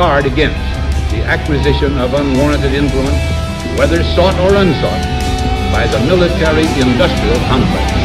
guard against the acquisition of unwarranted influence, whether sought or unsought, by the military-industrial complex.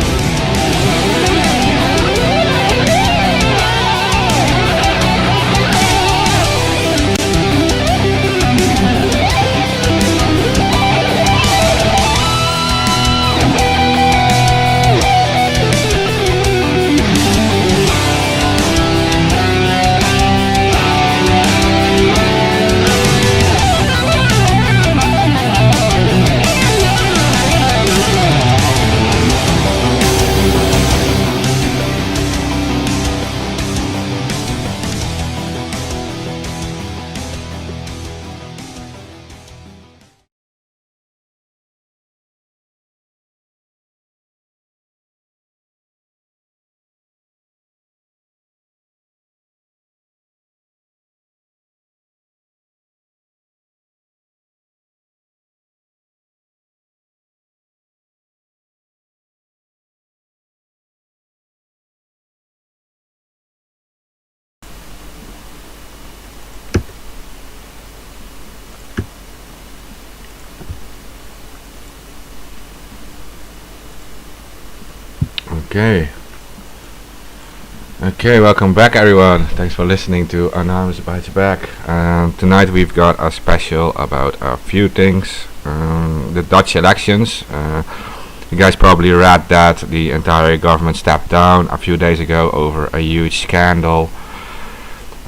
Okay, welcome back everyone. Thanks for listening to Anonymous Bites Back. Tonight we've got a special about a few things. The Dutch elections. You guys probably read that the entire government stepped down a few days ago over a huge scandal.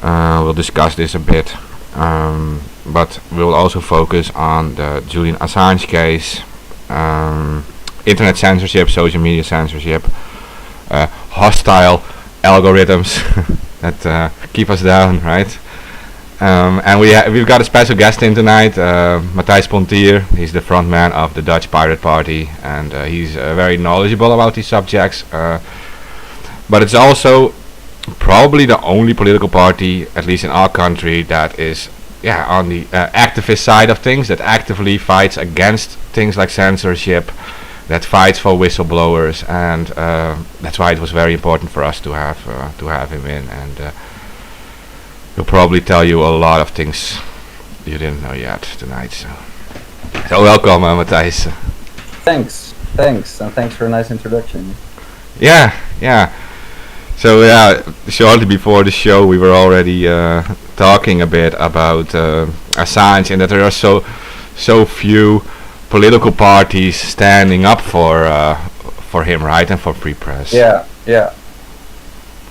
We'll discuss this a bit. But we'll also focus on the Julian Assange case. Internet censorship, social media censorship, hostile algorithms that keep us down, right? And we've got a special guest in tonight, Matthijs Pontier. He's the frontman of the Dutch PiratenPartij, and he's very knowledgeable about these subjects. But it's also probably the only political party, at least in our country, that is on the activist side of things, that actively fights against things like censorship, that fights for whistleblowers, and that's why it was very important for us to have him in, and he'll probably tell you a lot of things you didn't know yet tonight. So welcome, Matthijs. Thanks, and thanks for a nice introduction. Yeah. So shortly before the show, we were already talking a bit about Assange, and that there are so few political parties standing up for him, right, and for free press.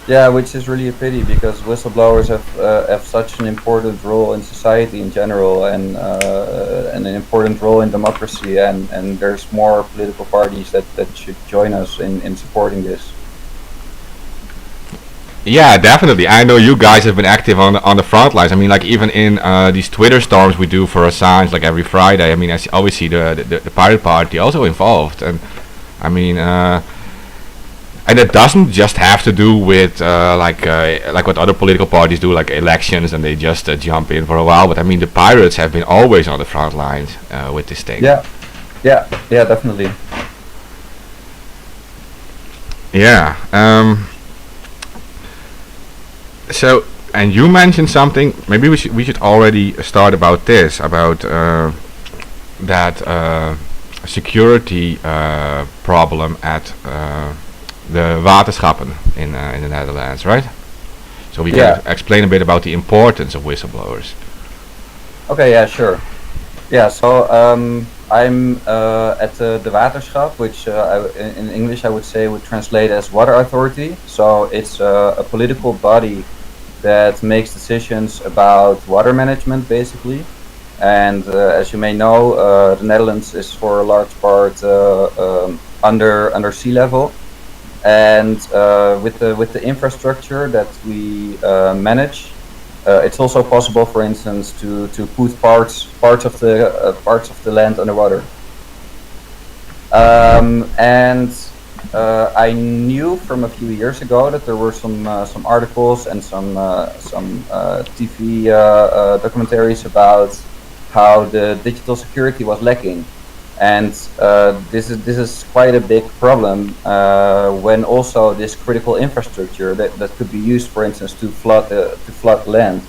Yeah, which is really a pity, because whistleblowers have such an important role in society in general, and an important role in democracy, and there's more political parties that should join us in supporting this. Yeah, definitely. I know you guys have been active on the front lines. I mean, like even in these Twitter storms we do for Assange, like every Friday. I mean, I always see the Pirate Party also involved, and I mean, and it doesn't just have to do with like what other political parties do, like elections, and they just jump in for a while. But I mean, the pirates have been always on the front lines with this thing. Yeah, definitely. Yeah. So, and you mentioned something. Maybe we should already start about this, about that security problem at the waterschappen in the Netherlands, right? So we can explain a bit about the importance of whistleblowers. Okay, yeah, sure. Yeah, so I'm at the Waterschap, which in English I would say would translate as Water Authority. So it's a political body that makes decisions about water management, basically. And as you may know, the Netherlands is for a large part under sea level. And with the infrastructure that we manage, it's also possible, for instance, to put parts of the land underwater. And I knew from a few years ago that there were some articles and some TV documentaries about how the digital security was lacking, and this is quite a big problem when also this critical infrastructure that could be used, for instance, to flood land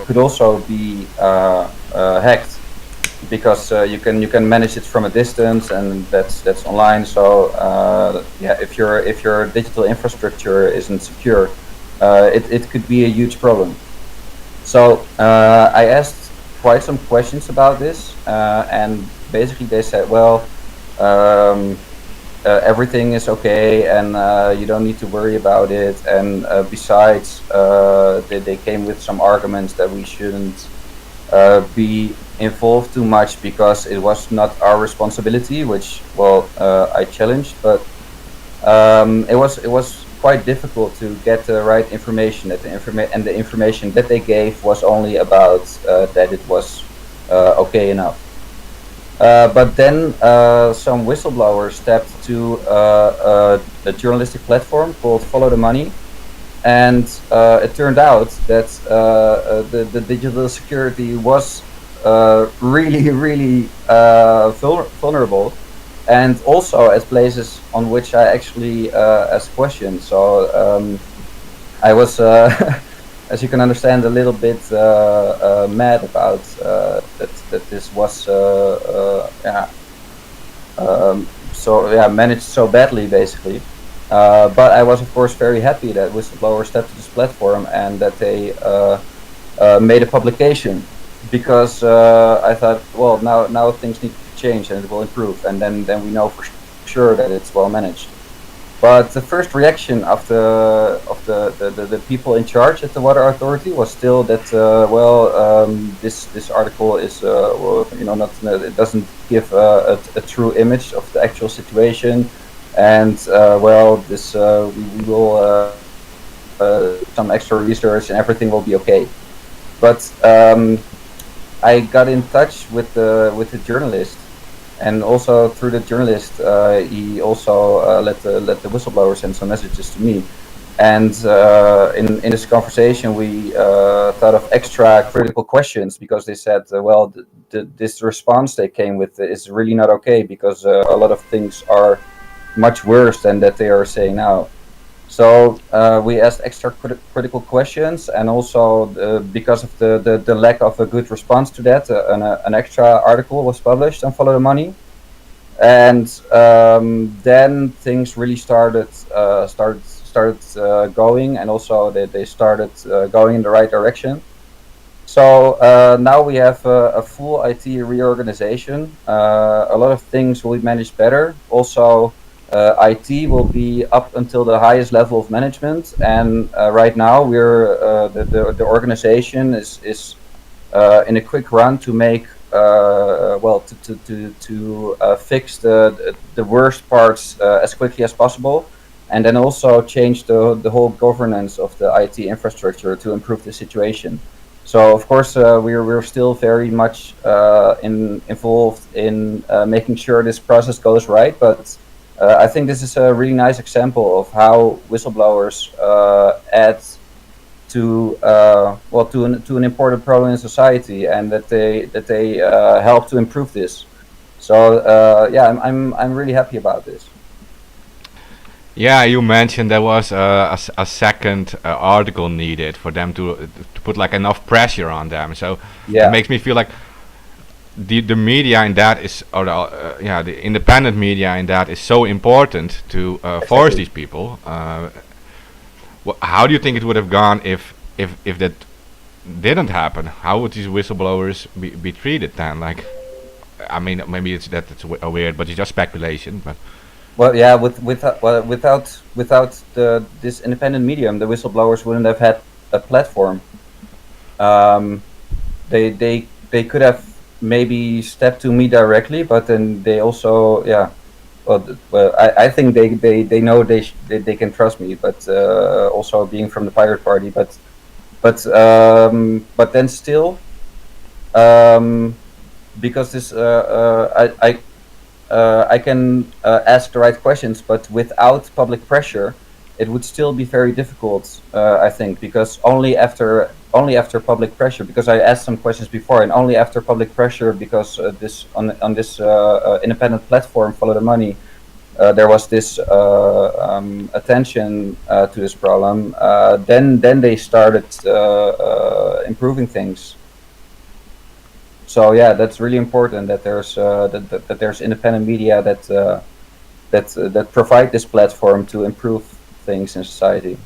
could also be hacked, because you can manage it from a distance, and that's online. So yeah, if your digital infrastructure isn't secure, it could be a huge problem. So I asked quite some questions about this, and basically they said, well, um, everything is okay, and you don't need to worry about it. And besides, they came with some arguments that we shouldn't be involved too much because it was not our responsibility, which, well, I challenged. But it was quite difficult to get the right information. And the information that they gave was only about that it was okay enough. But then some whistleblowers stepped to a journalistic platform called Follow the Money, and it turned out that the digital security was really, really vulnerable, and also at places on which I actually asked questions. So I was, as you can understand, a little bit mad about that this was yeah, so yeah, managed so badly, basically. But I was, of course, very happy that whistleblowers stepped to this platform and that they made a publication, because I thought, well, now things need to change and it will improve, and then we know for sure that it's well managed. But the first reaction of the people in charge at the Water Authority was still that, well, this article is, well, not, it doesn't give a true image of the actual situation, and well, this we will some extra research and everything will be okay. But I got in touch with the journalist, and also through the journalist, he also let the whistleblower send some messages to me. And in this conversation, we thought of extra critical questions, because they said, well, this response they came with is really not okay, because a lot of things are much worse than that they are saying now. So we asked extra critical questions, and also because of the lack of a good response to that, an extra article was published on Follow the Money. And then things really started going, and also they started going in the right direction. So now we have a full IT reorganization. A lot of things will be managed better. Also, IT will be up until the highest level of management, and right now we're the organization is in a quick run to make well to fix the worst parts as quickly as possible, and then also change the whole governance of the IT infrastructure to improve the situation. So of course we're still very much involved in making sure this process goes right, but I think this is a really nice example of how whistleblowers add to well to an important problem in society, and that they help to improve this. So yeah, I'm really happy about this. Yeah, you mentioned there was a second article needed for them to put like enough pressure on them. So Yeah. it makes me feel like the media in that is, or yeah, the independent media in that is so important to force Exactly. these people. How do you think it would have gone if that didn't happen? How would these whistleblowers be treated then? Like, I mean, maybe it's weird, but it's just speculation. But Well, yeah, well, without this independent medium, the whistleblowers wouldn't have had a platform. Um, they could have maybe stepped to me directly, but then they also, yeah. Well, well, I think they know they can trust me, but also being from the Pirate Party, but then still, um, because this I can ask the right questions, but without public pressure, it would still be very difficult. I think, because only after public pressure, because I asked some questions before, and only after public pressure, because this on this independent platform, Follow the Money, there was this attention to this problem, then they started improving things. So yeah, that's really important that there's that there's independent media that provide this platform to improve things in society.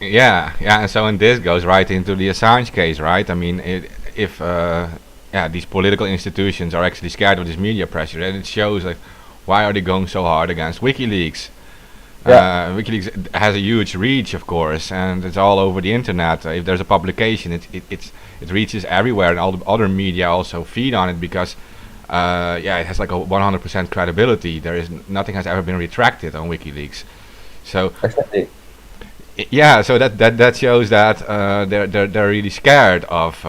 Yeah, yeah, and so and this goes right into the Assange case, right? I mean, if yeah, these political institutions are actually scared of this media pressure, and it shows like why are they going so hard against WikiLeaks? Yeah, WikiLeaks has a huge reach, of course, and it's all over the internet. If there's a publication, it reaches everywhere, and all the other media also feed on it because, yeah, it has like a 100% credibility. There is nothing has ever been retracted on WikiLeaks. So exactly. yeah, so that shows that they're really scared of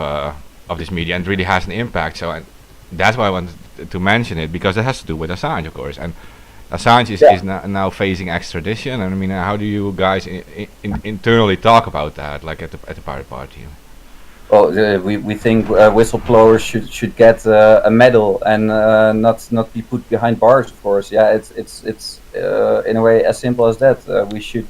this media and it really has an impact. So and that's why I wanted to mention it because it has to do with Assange, of course, and Assange Yeah. is now facing extradition. And I mean, how do you guys internally talk about that, like at the Pirate Party? Well, we think whistleblowers should get a medal and not be put behind bars. Of course, yeah, it's in a way as simple as that. We should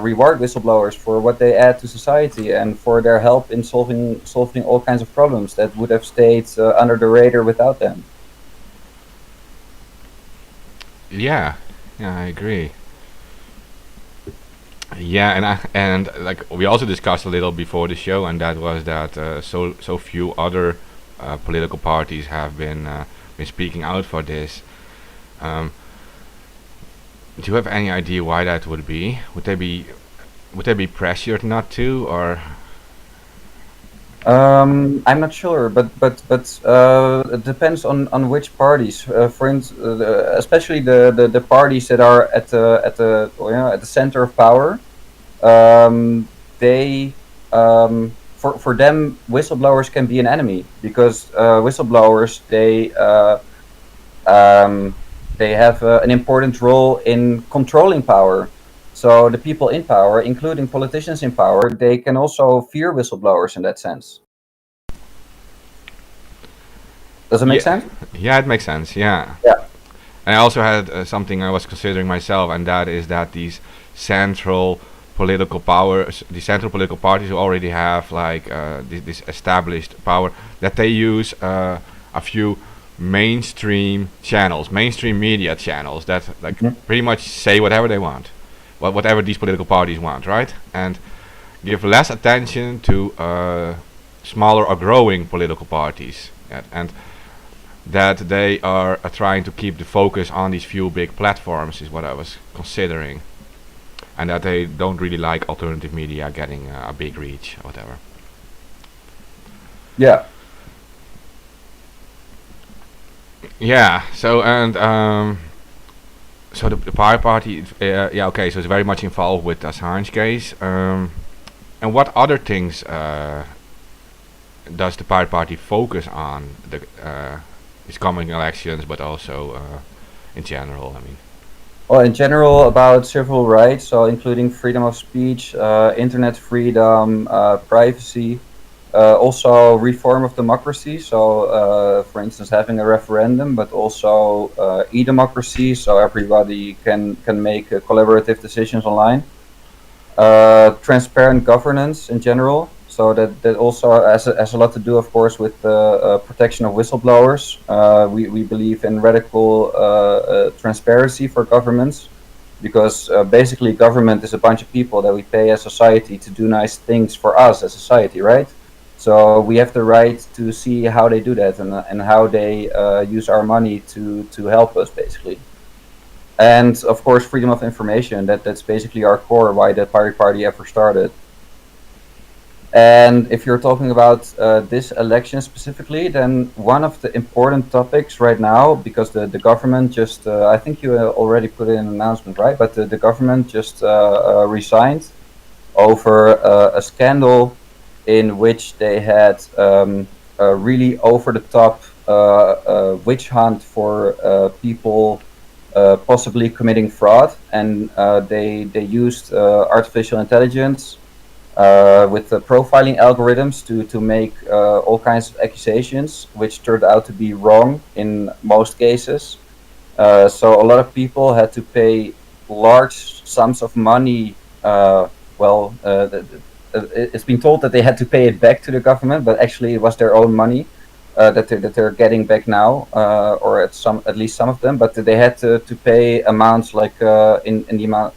reward whistleblowers for what they add to society and for their help in solving all kinds of problems that would have stayed under the radar without them. Yeah, yeah, I agree. Yeah, and like we also discussed a little before the show, and that was that so few other political parties have been speaking out for this. Um, do you have any idea why that would be? Would they be pressured not to, or I'm not sure, but it depends on which parties. For instance, especially the parties that are at the at the center of power. They for them whistleblowers can be an enemy because whistleblowers they have an important role in controlling power. So the people in power, including politicians in power, they can also fear whistleblowers in that sense. Does it make yeah, sense? yeah, it makes sense. Yeah, Yeah. and I also had something I was considering myself, and that is that these central political powers, the central political parties who already have like this established power, that they use a few mainstream channels, mainstream media channels that like Mhm. pretty much say whatever they want, whatever these political parties want, right? And give less attention to smaller or growing political parties, and that they are trying to keep the focus on these few big platforms is what I was considering, and that they don't really like alternative media getting a big reach or whatever. Yeah. Yeah. So and so the Pirate Party, yeah, okay. So it's very much involved with the Assange case. And what other things does the Pirate Party focus on these coming elections, but also in general? I mean. Well, in general, about civil rights, so including freedom of speech, internet freedom, privacy, also reform of democracy. So, for instance, having a referendum, but also e-democracy, so everybody can make collaborative decisions online. Transparent governance in general. So that also has a lot to do, of course, with the protection of whistleblowers. We believe in radical transparency for governments, because basically government is a bunch of people that we pay as society to do nice things for us as society, right? So we have the right to see how they do that and how they use our money to help us, basically. And of course, freedom of information. That's basically our core, why the Pirate Party ever started. And if you're talking about this election specifically, then one of the important topics right now, because the government just, I think you already put in an announcement, right? But the government just resigned over a scandal in which they had a really over the top witch hunt for people possibly committing fraud. And they used artificial intelligence with the profiling algorithms to make all kinds of accusations, which turned out to be wrong in most cases. So a lot of people had to pay large sums of money. It's been told that they had to pay it back to the government, but actually it was their own money that they're getting back now, or at least some of them. But they had to pay amounts like in the amount.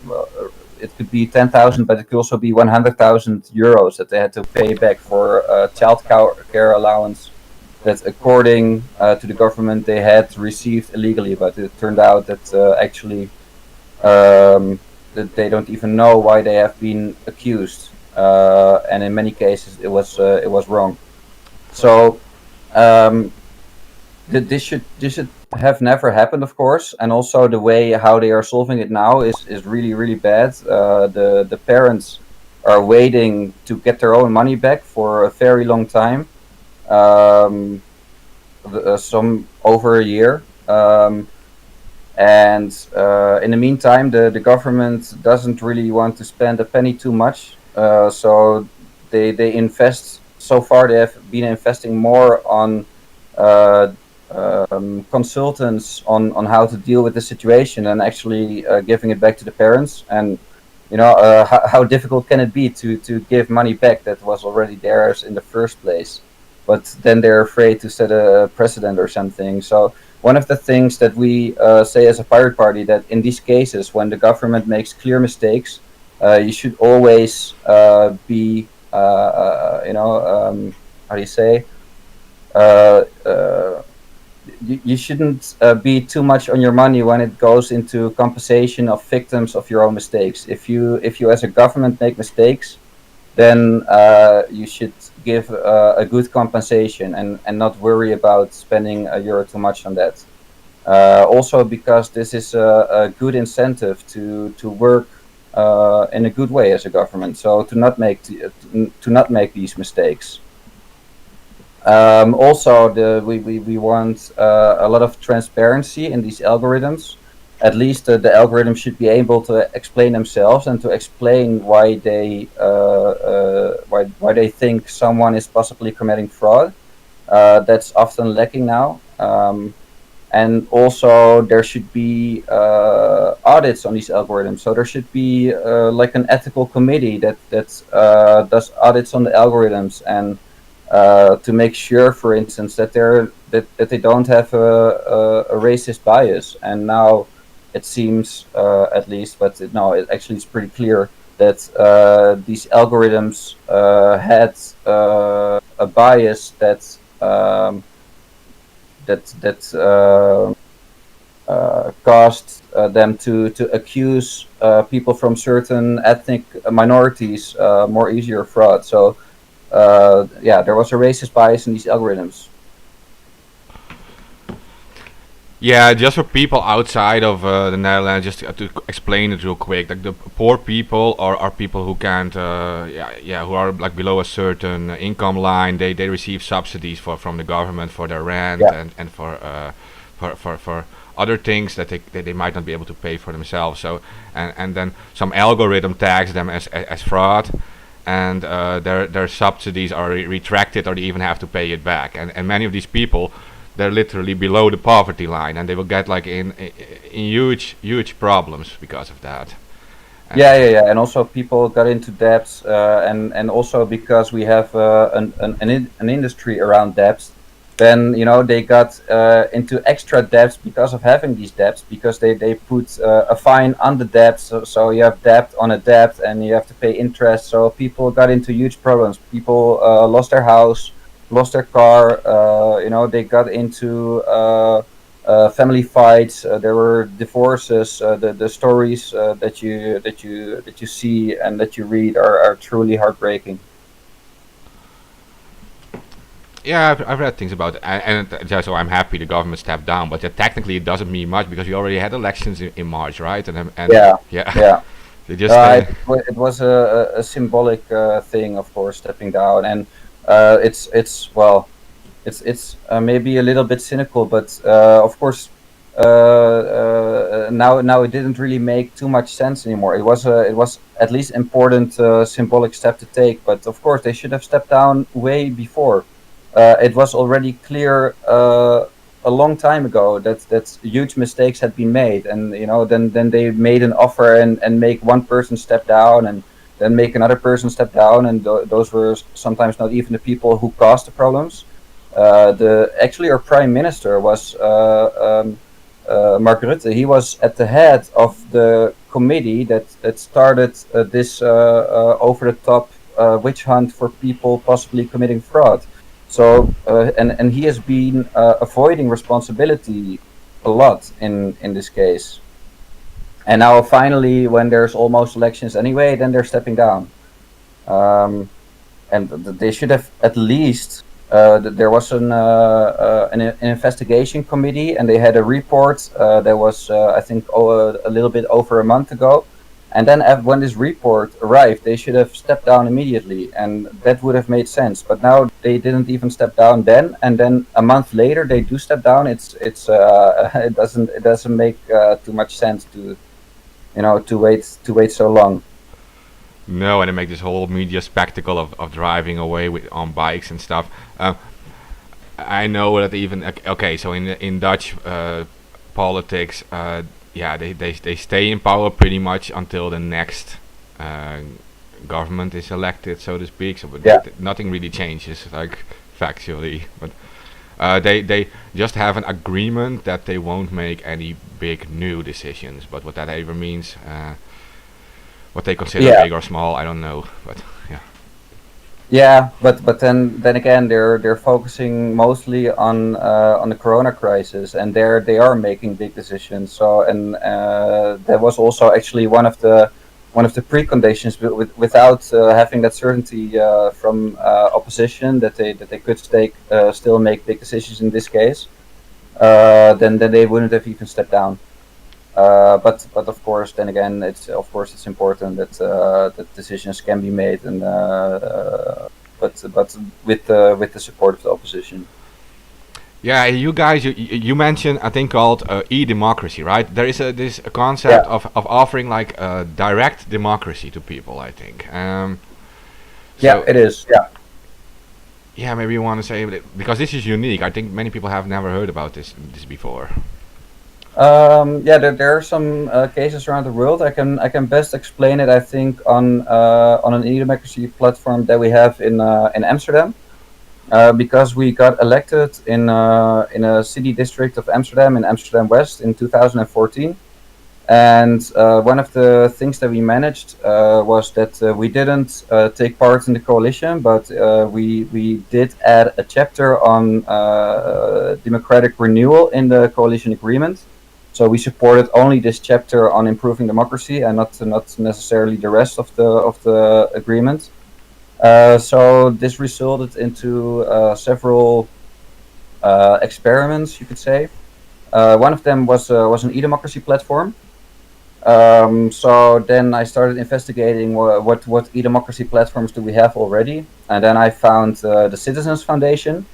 It could be 10,000, but it could also be 100,000 euros that they had to pay back for child care allowance that, according to the government, they had received illegally. But it turned out that actually that they don't even know why they have been accused, and in many cases it was wrong. So this should have never happened, of course, and also the way how they are solving it now is really bad. The parents are waiting to get their own money back for a very long time, some over a year. And in the meantime, the government doesn't really want to spend a penny too much. So they invest. So far, they have been investing more on consultants on how to deal with the situation and actually giving it back to the parents. And how difficult can it be to give money back that was already theirs in the first place? But then they're afraid to set a precedent or something. So one of the things that we say as a pirate party, that in these cases when the government makes clear mistakes, you should always be how do you say, you shouldn't be too much on your money when it goes into compensation of victims of your own mistakes. If you as a government make mistakes, then you should give a good compensation and not worry about spending a euro too much on that. Also, because this is a good incentive to work in a good way as a government, so to not make these mistakes. Also, we want a lot of transparency in these algorithms. At least the algorithm should be able to explain themselves and to explain why they think someone is possibly committing fraud. That's often lacking now. And also there should be audits on these algorithms. So there should be like an ethical committee that does audits on the algorithms, and to make sure, for instance, that they don't have a racist bias. And now it seems, at least, but no, it actually is pretty clear that these algorithms had a bias that caused them to accuse people from certain ethnic minorities more easier of fraud. So there was a racist bias in these algorithms. Yeah, just for people outside of the Netherlands, just to explain it real quick, like the poor people are people who can't, who are like below a certain income line. They receive subsidies from the government for their rent and for other things that they might not be able to pay for themselves. So and then some algorithm tags them as fraud, and their subsidies are retracted, or they even have to pay it back. And many of these people, they're literally below the poverty line, and they will get like in huge problems because of that. And And also people got into debts, and also because we have an industry around debts, then they got into extra debts because of having these debts, because they put a fine on the debt, so you have debt on a debt and you have to pay interest. So people got into huge problems. People lost their house, lost their car. They got into family fights. There were divorces. The stories that you see and that you read are truly heartbreaking. yeah, I've read things about it, so I'm happy the government stepped down. But technically, it doesn't mean much because we already had elections in March, right? And Yeah. they just It was a symbolic thing, of course, stepping down, and it's maybe a little bit cynical, but of course, now it didn't really make too much sense anymore. It was at least important symbolic step to take, but of course they should have stepped down way before. It was already clear a long time ago that huge mistakes had been made, and then they made an offer and make one person step down and then make another person step down, and those were sometimes not even the people who caused the problems. Actually our prime minister was Mark Rutte. He was at the head of the committee that started this over the top witch hunt for people possibly committing fraud. So and he has been avoiding responsibility a lot in this case. And now finally, when there's almost elections anyway, then they're stepping down. And they should have at least. There was an investigation committee, and they had a report. That was, I think, a little bit over a month ago. And then when this report arrived, they should have stepped down immediately, and that would have made sense. But now they didn't even step down then, and then a month later they do step down. It doesn't make too much sense to wait so long. No, and they make this whole media spectacle of driving away on bikes and stuff. I know that even okay, so in Dutch politics, they stay in power pretty much until the next government is elected, so to speak. So, but nothing really changes, like factually. But they just have an agreement that they won't make any big new decisions. But what that ever means. What they consider big or small, I don't know, but yeah. Yeah, but then again, they're focusing mostly on the Corona crisis, and they are making big decisions. So that was also actually one of the preconditions without having that certainty from opposition that they could still make big decisions in this case. Then they wouldn't have even stepped down. But of course, then again, it's important that decisions can be made, and but with the support of the opposition. Yeah, you guys, you mentioned I think called e-democracy, right? There is this concept of offering like direct democracy to people, I think. Yeah, it is. Yeah. Yeah, maybe you want to say because this is unique. I think many people have never heard about this before. There are some cases around the world. I can best explain it, I think, on an e-democracy platform that we have in Amsterdam, because we got elected in a city district of Amsterdam, in Amsterdam West, in 2014. And one of the things that we managed was that we didn't take part in the coalition, but we did add a chapter on democratic renewal in the coalition agreement. So we supported only this chapter on improving democracy, and not necessarily the rest of the agreement. So this resulted into several experiments, you could say. One of them was an e-democracy platform. So then I started investigating what e-democracy platforms do we have already, and then I found the Citizens Foundation.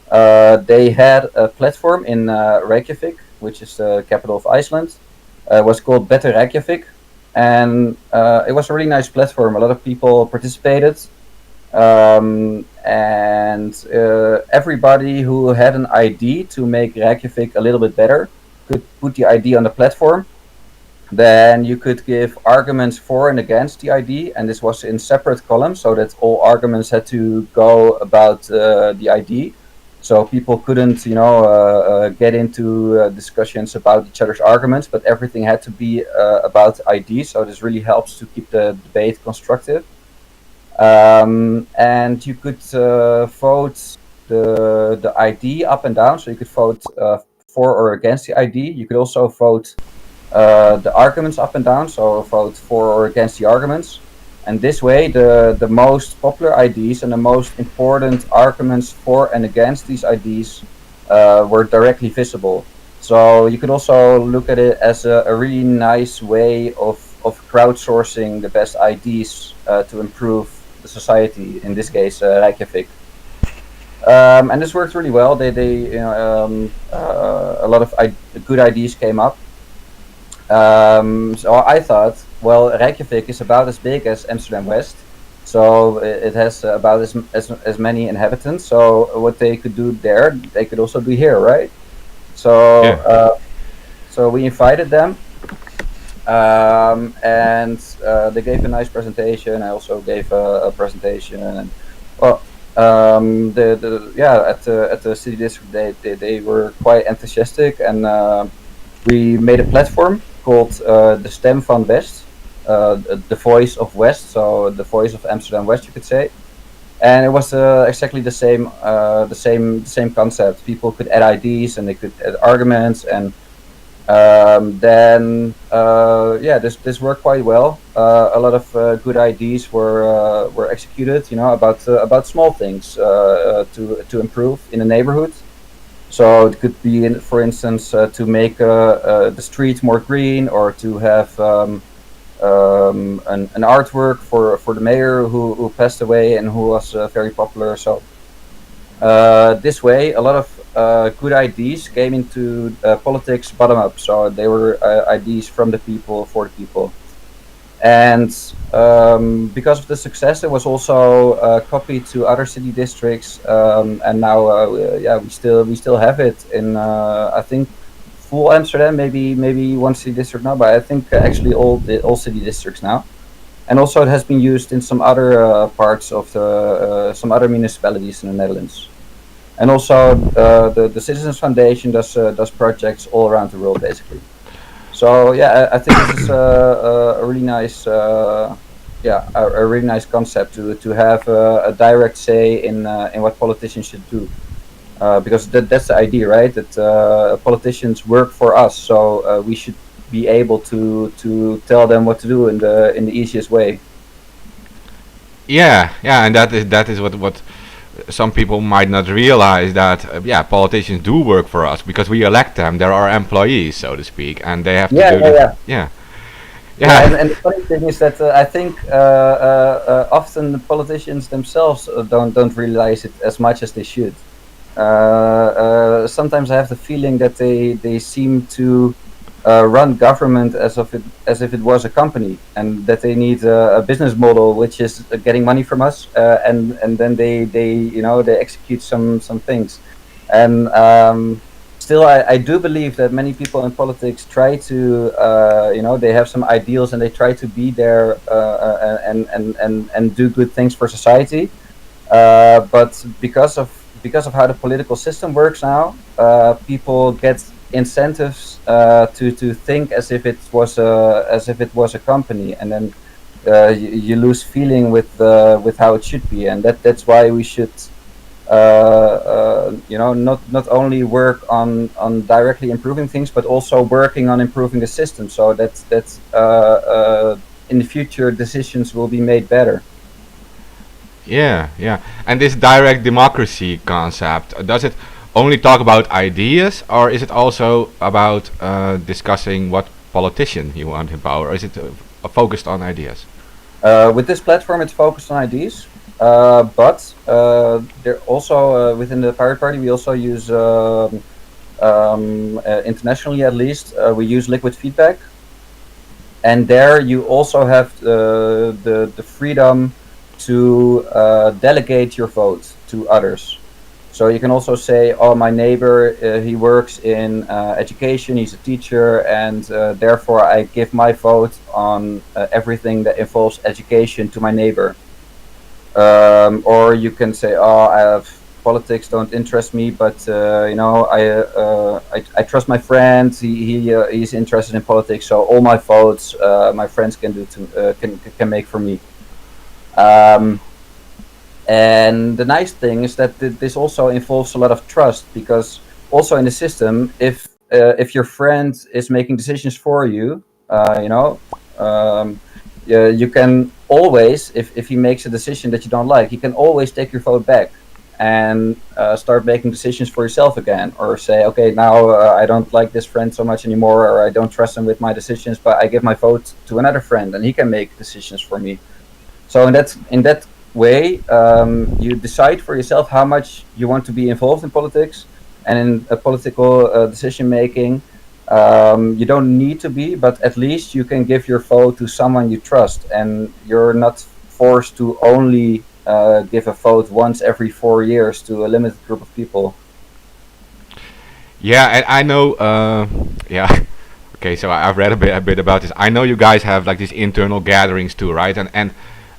They had a platform in Reykjavik, which is the capital of Iceland. It was called Better Reykjavik, and it was a really nice platform. A lot of people participated, and everybody who had an ID to make Reykjavik a little bit better could put the ID on the platform. Then you could give arguments for and against the ID, and this was in separate columns, so that all arguments had to go about the ID. So people couldn't, get into discussions about each other's arguments, but everything had to be about ID. So this really helps to keep the debate constructive. And you could vote the ID up and down. So you could vote for or against the ID. You could also vote the arguments up and down. So vote for or against the arguments. And this way, the most popular IDs and the most important arguments for and against these IDs were directly visible. So you could also look at it as a really nice way of crowdsourcing the best IDs to improve the society, in this case Reykjavik. And this worked really well. A lot of good ideas came up. So I thought, well, Reykjavik is about as big as Amsterdam West, so it has about as many inhabitants. So what they could do there, they could also do here, right? So Yeah. so we invited them, and they gave a nice presentation. I also gave a presentation, and well, the yeah, at the city district they were quite enthusiastic, and we made a platform called the Stem van West, the voice of West, so the voice of Amsterdam West, you could say. And it was exactly the same concept. People could add IDs and they could add arguments, and then yeah, this worked quite well. A lot of good ideas were executed, about small things to improve in the neighborhood. So it could be, for instance, to make the streets more green, or to have an artwork for the mayor who passed away and who was very popular. So this way, a lot of good ideas came into politics bottom up. So they were ideas from the people for the people. And because of the success, it was also copied to other city districts, and now yeah, we still have it in I think full Amsterdam, maybe one city district now, but I think actually all city districts now. And also it has been used in some other parts of some other municipalities in the Netherlands. And also the Citizens Foundation does projects all around the world basically. So yeah, I think this is a really nice, yeah, a really nice concept to have a direct say in what politicians should do, because that's the idea, right? That politicians work for us, so we should be able to tell them what to do in the easiest way. Yeah, yeah, and that is what some people might not realize, that yeah, politicians do work for us because we elect them. They're our employees, so to speak, and they have to Yeah, do yeah, the yeah. yeah, Yeah, yeah. and the funny thing is that I think often the politicians themselves don't realize it as much as they should. Sometimes I have the feeling that they seem to run government as if it was a company, and that they need a business model which is getting money from us, and then they execute some things, and still I do believe that many people in politics try to they have some ideals and they try to be there and do good things for society, but because of how the political system works now, people get incentives to think as if it was a company, and then you lose feeling with how it should be, and that's why we should not only work on directly improving things, but also working on improving the system, so that in the future decisions will be made better. Yeah, yeah. And this direct democracy concept, does it only talk about ideas, or is it also about discussing what politician you want in power, or is it focused on ideas? With this platform, it's focused on ideas, but there also within the Pirate Party, we also use internationally at least, we use liquid feedback, and there you also have the freedom to delegate your vote to others. So you can also say, oh, my neighbor, he works in education, he's a teacher, and therefore I give my vote on everything that involves education to my neighbor. Or you can say, oh, politics don't interest me, but I trust my friend. He's interested in politics, so all my votes my friends can do can make for me. And the nice thing is that this also involves a lot of trust, because also in the system, if your friend is making decisions for you, you can always, if he makes a decision that you don't like, you can always take your vote back and start making decisions for yourself again, or say, okay, now I don't like this friend so much anymore, or I don't trust him with my decisions, but I give my vote to another friend and he can make decisions for me. So in that way, you decide for yourself how much you want to be involved in politics and in a political decision making. You don't need to be, but at least you can give your vote to someone you trust, and you're not forced to only give a vote once every 4 years to a limited group of people. Yeah, and I know. Yeah. Okay, so I've read a bit about this. I know you guys have like these internal gatherings too, right? And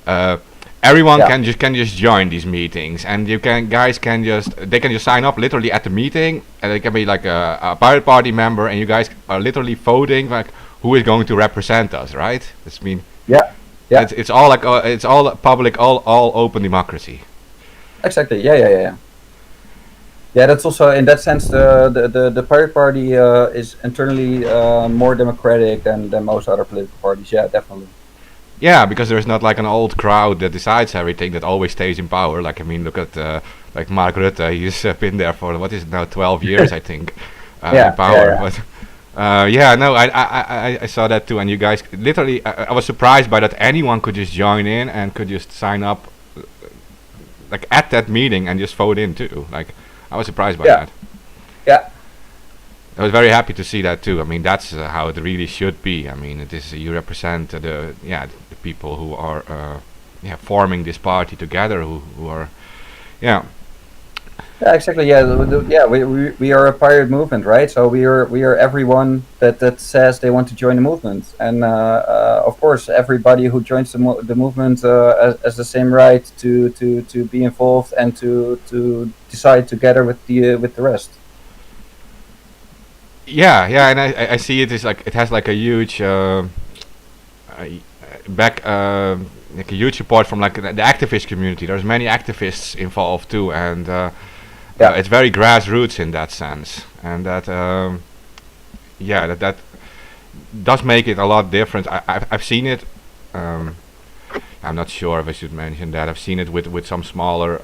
uh, everyone Yeah. can just join these meetings, and you can guys can just they can just sign up literally at the meeting, and they can be like a Pirate Party member, and you guys are literally voting like who is going to represent us, right? That's mean Yeah. Yeah. it's all like it's all public, all open democracy. Exactly. Yeah. Yeah. Yeah. Yeah. Yeah, that's also in that sense the Pirate Party is internally more democratic than most other political parties. Yeah, definitely. Yeah, because there's not like an old crowd that decides everything that always stays in power. Like I mean, look at like Mark Rutte. He's been there for what is it now, 12 years, I think, Yeah, in power. yeah, But yeah, no, I saw that too. And you guys literally, I was surprised by that anyone could just join in and could just sign up, like at that meeting and just vote in too. Like I was surprised by yeah, that. yeah, I was very happy to see that too. I mean, that's how it really should be. I mean, it is you represent the people who are forming this party together, who are yeah. yeah. Exactly. Yeah, yeah. We are a pirate movement, right? So we are everyone that says they want to join the movement, and of course, everybody who joins the movement has the same right to be involved and to decide together with the rest. Yeah, and I see it is like it has like a huge back like a huge support from like the activist community. There's many activists involved too, and Yeah, it's very grassroots in that sense, and that that does make it a lot different. I've seen it. Um, I'm not sure if I should mention that. I've seen it with some smaller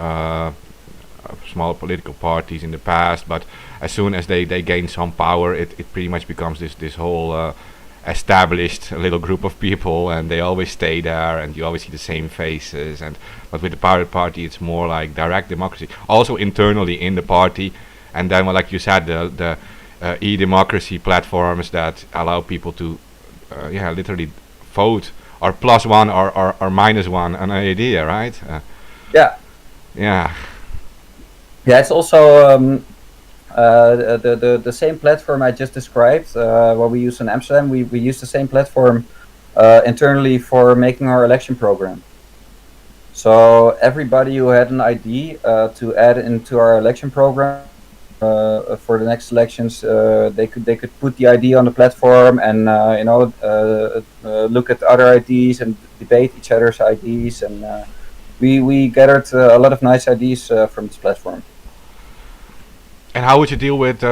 political parties in the past, but as soon as they gain some power, it pretty much becomes this whole established little group of people, and they always stay there, and you always see the same faces. And but with the Pirate Party, it's more like direct democracy, also internally in the party, and then well, like you said, the e-democracy platforms that allow people to literally vote or plus one or minus one an idea, right? yeah, Yeah. yeah. It's also the same platform I just described. What we use in Amsterdam, we use the same platform internally for making our election program. So everybody who had an ID to add into our election program for the next elections, they could put the ID on the platform and look at other IDs and debate each other's IDs, and we gathered a lot of nice IDs from this platform. And how would you deal with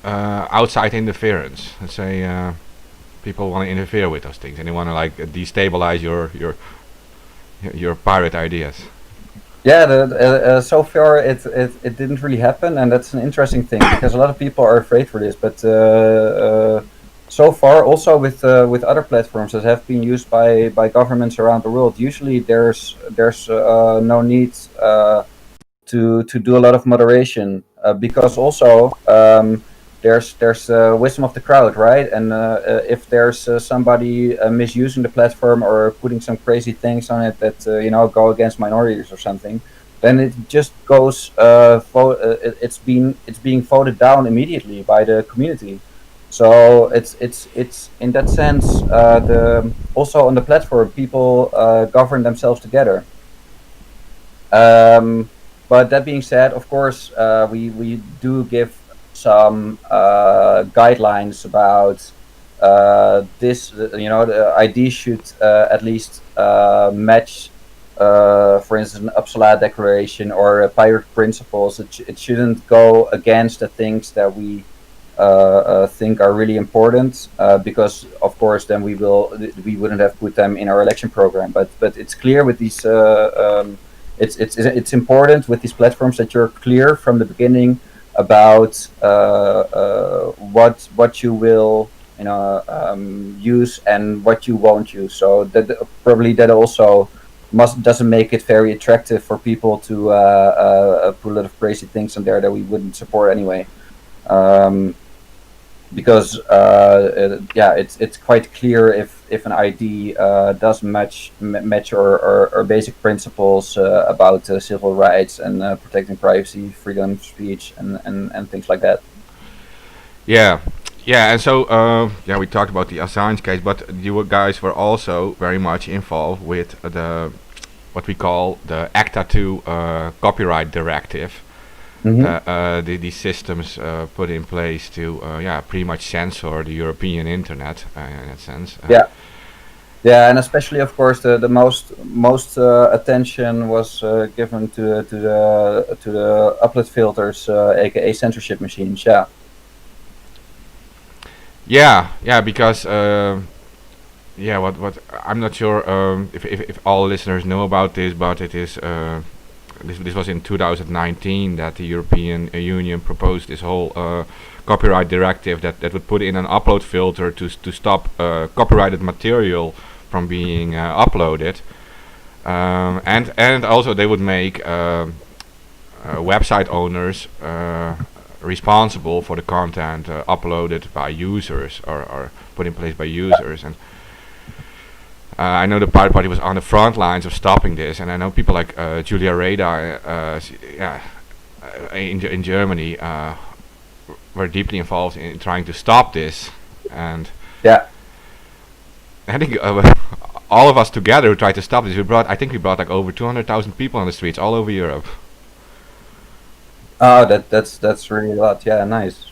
outside interference? Let's say people want to interfere with those things and they want to like destabilize your pirate ideas. Yeah, so far it didn't really happen, and that's an interesting thing because a lot of people are afraid for this. But so far, also with other platforms that have been used by governments around the world, usually there's no need to do a lot of moderation because also there's wisdom of the crowd, right? And if there's somebody misusing the platform or putting some crazy things on it that go against minorities or something, then it just goes. It's being voted down immediately by the community. So it's in that sense the also on the platform people govern themselves together. But that being said, of course, we do give some guidelines about this. The ID should at least match, for instance, an Uppsala Declaration or pirate principles. It shouldn't go against the things that we think are really important, because of course then we wouldn't have put them in our election program. But it's clear with these. It's important with these platforms that you're clear from the beginning about what you will use and what you won't use. So that probably that also doesn't make it very attractive for people to put a lot of crazy things on there that we wouldn't support anyway. Because it's quite clear if an ID does match our basic principles about civil rights and protecting privacy, freedom of speech, and things like that. Yeah, yeah, and so yeah, we talked about the Assange case, but guys were also very much involved with the what we call the ACTA 2 copyright directive. Hmm. These systems put in place to yeah, pretty much censor the European internet in that sense. Yeah. Yeah, and especially, of course, the most attention was given to the upload filters, aka censorship machines. Yeah. Yeah, yeah, because yeah, what I'm not sure if all listeners know about this, but it is this was in 2019 that the European Union proposed this whole copyright directive that would put in an upload filter to stop copyrighted material from being uploaded, and also they would make website owners responsible for the content uploaded by users or put in place by users. And I know the Pirate Party was on the front lines of stopping this, and I know people like Julia Reda, yeah, in Germany, were deeply involved in trying to stop this. And Yeah. I think all of us together who tried to stop this, I think we brought like over 200,000 people on the streets all over Europe. Oh, that's really a lot. Yeah, nice.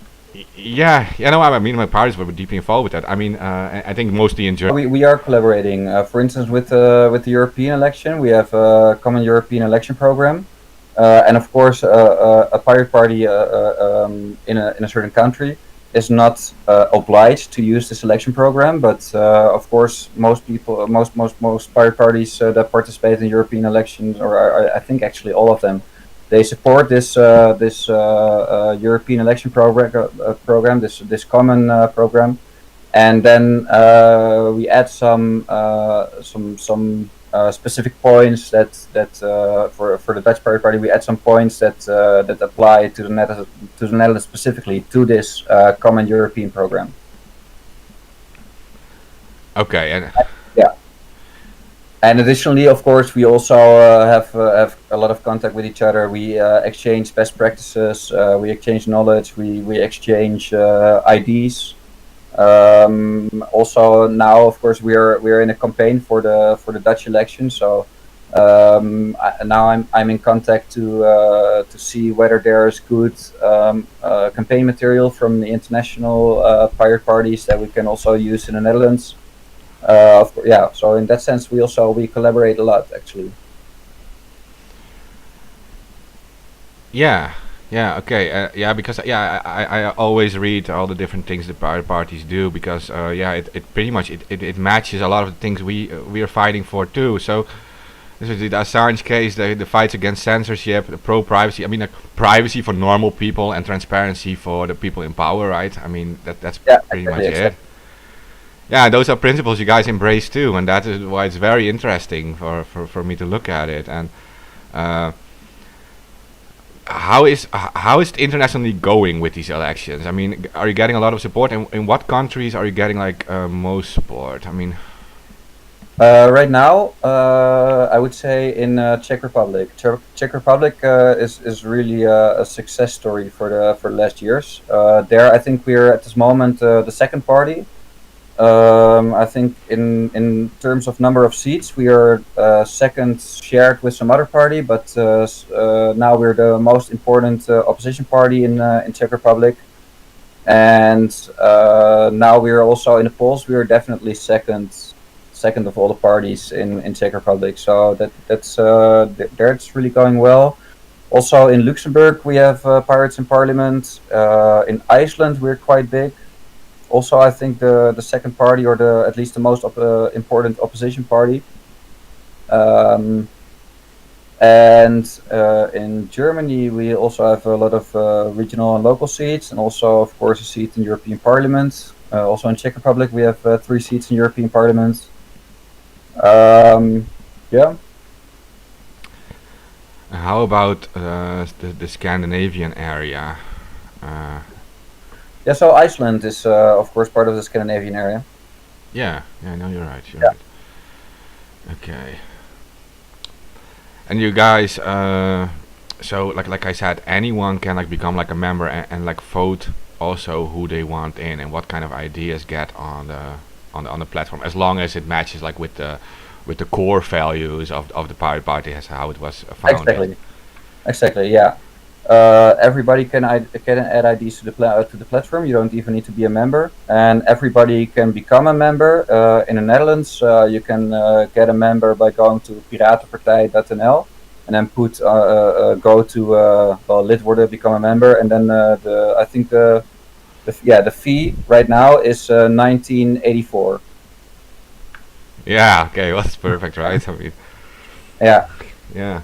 Yeah, yeah, no, I mean, my parents were deeply involved with that. I mean, I think mostly in Germany. We are collaborating. For instance, with the European election, we have a common European election program, and of course, a pirate party in a certain country is not obliged to use this election program. But of course, most people, most pirate parties that participate in European elections, or I think actually all of them, they support this European election program, this common program, and then we add some specific points that for the Dutch Pirate Party, we add some points that apply to the Netherlands specifically to this common European program. Okay, and Yeah. And additionally, of course, we also have a lot of contact with each other. We exchange best practices. We exchange knowledge. We exchange IDs. Also now, of course, we are in a campaign for the Dutch election. So now I'm in contact to see whether there is good campaign material from the international pirate parties that we can also use in the Netherlands. Yeah. So in that sense, we collaborate a lot actually. yeah, yeah, okay, yeah, because yeah, I always read all the different things the pirate parties do because yeah, it pretty much it matches a lot of the things we are fighting for too. So this is the Assange case, the fights against censorship, the pro privacy. I mean, like, privacy for normal people and transparency for the people in power, right? I mean, that's Yeah, pretty much exactly, it. Yeah, those are principles you guys embrace too, and that is why it's very interesting for me to look at it. And uh, how is it internationally going with these elections? I mean, are you getting a lot of support? And in what countries are you getting like most support? I mean, Right now, I would say in Czech Republic. Czech Republic is really a success story for the last years. There, I think we're at this moment the second party. I think in terms of number of seats, we are second shared with some other party, but now we're the most important opposition party in Czech Republic. And now we are also in the polls. We are definitely second of all the parties in Czech Republic. So there it's really going well. Also in Luxembourg we have pirates in parliament. In Iceland we're quite big. Also, I think the second party, or the at least the most important opposition party. Um, and in Germany, we also have a lot of regional and local seats, and also, of course, a seat in European Parliament. Also in Czech Republic, we have 3 seats in European Parliament. Yeah. how about the Scandinavian area? Uh, Yeah. So Iceland is, of course, part of the Scandinavian area. yeah, yeah, no, you're right. You're Yeah. right. Okay. And you guys, so like I said, anyone can like become like a member and like vote also who they want in and what kind of ideas get on the platform, as long as it matches like with the core values of the Pirate Party as how it was founded. Exactly. Yeah. Everybody can add IDs to the platform. You don't even need to be a member, and everybody can become a member. In the Netherlands, you can get a member by going to PiratenPartij.nl and then go to lid worden, become a member, and then I think the fee right now is 1984. Yeah, okay, well, that's perfect, right? I mean, Yeah. yeah.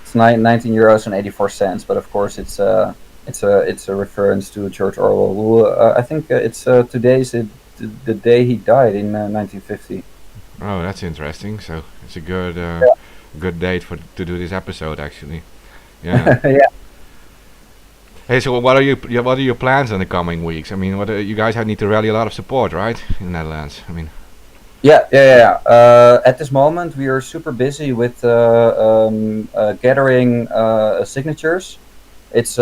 It's 19 euros and 84 cents, but of course it's a reference to George Orwell, who I think it's today's the day he died in 1950. Oh, that's interesting. So it's a Yeah. good date for to do this episode, actually. Yeah. Yeah. Hey, so what are your plans in the coming weeks? I mean, what you guys need to rally a lot of support, right, in the Netherlands? I mean, Yeah. At this moment, we are super busy with gathering signatures. It's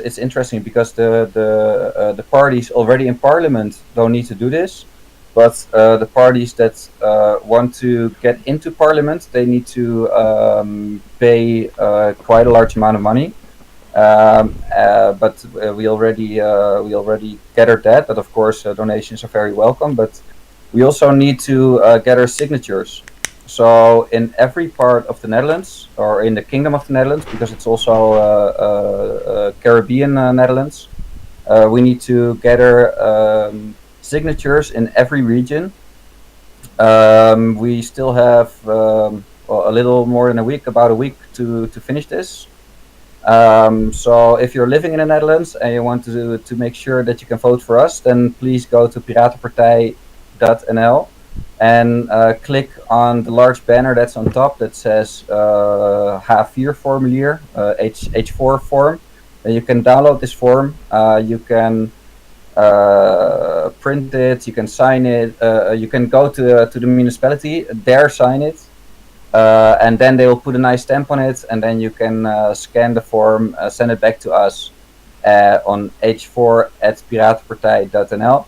it's interesting because the parties already in parliament don't need to do this, but the parties that want to get into parliament, they need to pay quite a large amount of money. But we already gathered that. But of course, donations are very welcome. But we also need to gather signatures. So in every part of the Netherlands, or in the Kingdom of the Netherlands, because it's also Caribbean Netherlands, we need to gather signatures in every region. We still have a little more than a week, about a week to finish this. So if you're living in the Netherlands and you want to make sure that you can vote for us, then please go to PiratenPartij.nl and click on the large banner that's on top that says H4 formulier, H4 form. And you can download this form. You can print it. You can sign it. You can go to the municipality, there sign it. And then they will put a nice stamp on it, and then you can scan the form, send it back to us on h4@piratenpartij.nl.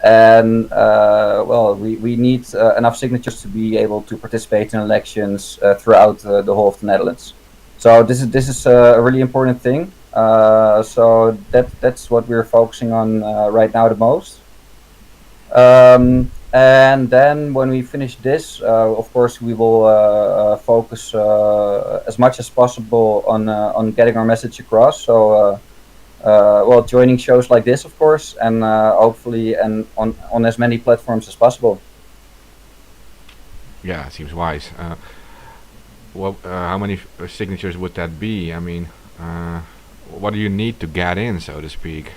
And we need enough signatures to be able to participate in elections throughout the whole of the Netherlands. So this is a really important thing. So that's what we're focusing on right now the most. And then when we finish this, of course, we will focus as much as possible on getting our message across. So, joining shows like this, of course, and hopefully and on as many platforms as possible. yeah, it seems wise. How many signatures would that be? I mean, what do you need to get in, so to speak?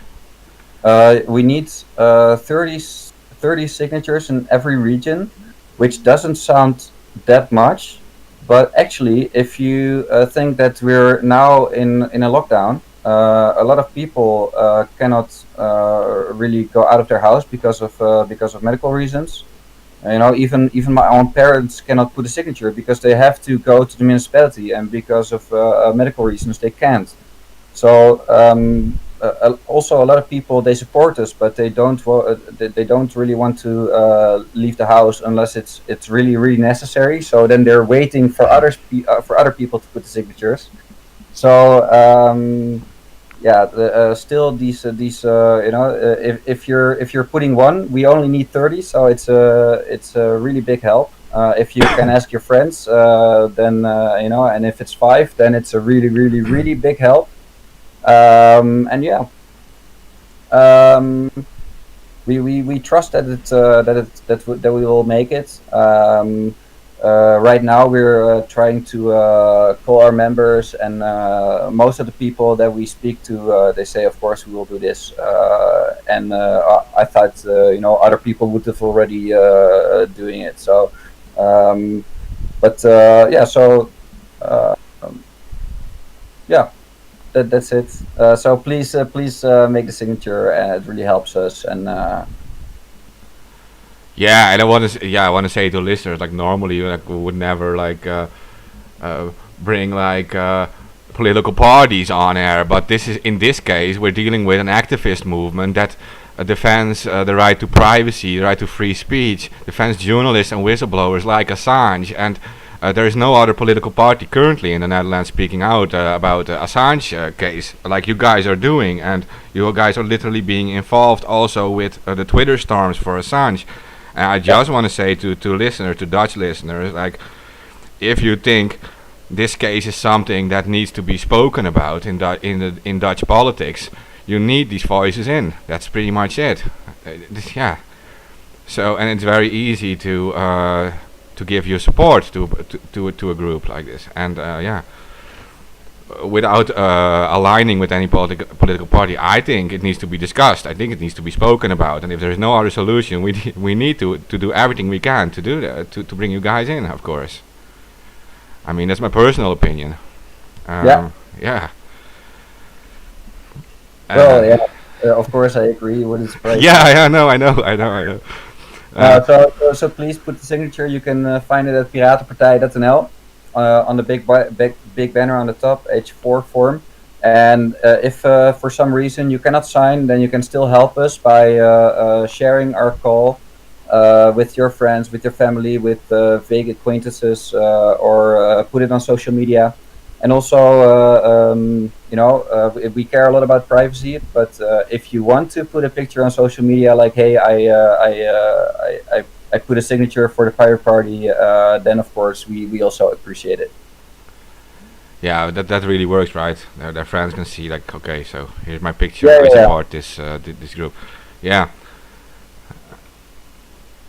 We need 30 signatures in every region, which doesn't sound that much, but actually, if you think that we're now in a lockdown, a lot of people cannot really go out of their house because of medical reasons. Even my own parents cannot put a signature because they have to go to the municipality, and because of medical reasons they can't. So also a lot of people, they support us, but they don't really want to leave the house unless it's really necessary. So then they're waiting for other people to put the signatures. So still these if you're putting one, we only need 30, so it's a really big help. If you can ask your friends, then and if it's 5, then it's a really big help. And yeah, we trust that we will make it. Right now we're trying to call our members, and most of the people that we speak to, they say, of course, we will do this. And I thought, other people would have already doing it. So, yeah. That's it. So please make the signature, and it really helps us. And Yeah, and I want to say to listeners, like normally, like we would never like bring like political parties on air, but in this case we're dealing with an activist movement that defends the right to privacy, the right to free speech, defends journalists and whistleblowers like Assange, and there is no other political party currently in the Netherlands speaking out about the Assange case like you guys are doing, and you guys are literally being involved also with the Twitter storms for Assange. And I just want to say to Dutch listeners, like, if you think this case is something that needs to be spoken about in Dutch politics, you need these voices in. That's pretty much it. Yeah. So, and it's very easy to give your support to a group like this, and yeah, without aligning with any political party. I think it needs to be discussed. I think it needs to be spoken about, and if there is no other solution, we need to do everything we can to do that, to bring you guys in, of course. I mean, that's my personal opinion. Yeah. Yeah. Well, yeah. Of course, I agree with his price. Yeah, I know. So please put the signature. You can find it at PiratenPartij.nl on the big banner on the top, H4 form. And if for some reason you cannot sign, then you can still help us by sharing our call with your friends, with your family, with vague acquaintances, or put it on social media. And also, we care a lot about privacy. But if you want to put a picture on social media, like, hey, I put a signature for the Pirate Party, then of course we also appreciate it. Yeah, that really works, right? Their friends can see, like, okay, so here's my picture. I support this group. Yeah.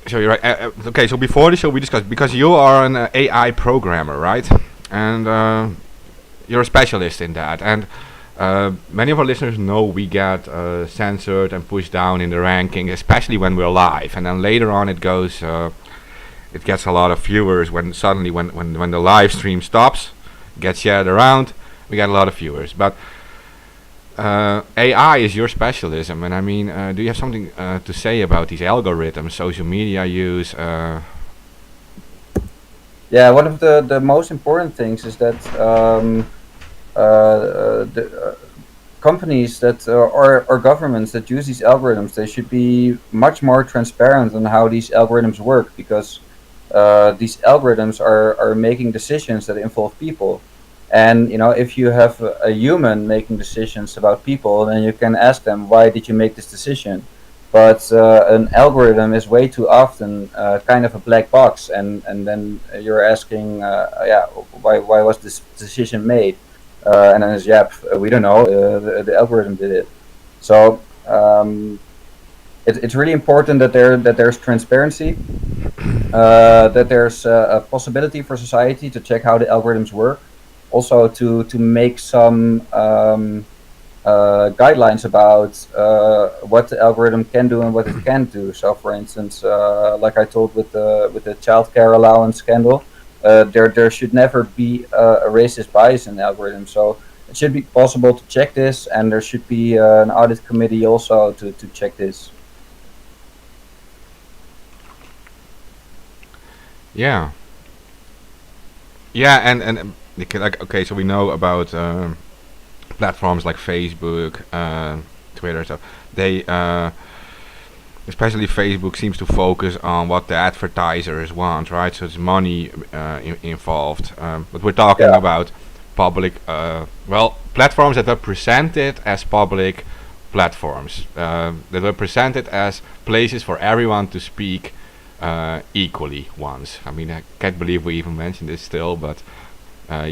So you're right. Okay, so before the show we discussed, because you are an AI programmer, right? And you're a specialist in that. And many of our listeners know we get censored and pushed down in the ranking, especially when we're live. And then later on it goes, it gets a lot of viewers when suddenly when the live stream stops, gets shared around, we get a lot of viewers. But AI is your specialism, and I mean, do you have something to say about these algorithms, social media use? Yeah, one of the most important things is that the companies that or governments that use these algorithms, they should be much more transparent on how these algorithms work, because these algorithms are making decisions that involve people. And if you have a human making decisions about people, then you can ask them, why did you make this decision? But an algorithm is way too often kind of a black box, and then you're asking, why was this decision made? And then it's, we don't know, the algorithm did it. So it's really important that there's transparency, that there's a possibility for society to check how the algorithms work. Also to make some guidelines about what the algorithm can do and what it can't do. So, for instance, like I told with the child care allowance scandal, there should never be a racist bias in the algorithm. So it should be possible to check this, and there should be an audit committee also to check this. Yeah. Yeah, and like, okay, so we know about platforms like Facebook, Twitter, stuff. They, especially Facebook, seems to focus on what the advertisers want, right? So it's money involved. But we're talking about public, platforms that were presented as public platforms, that were presented as places for everyone to speak equally once. I mean, I can't believe we even mentioned this still, but a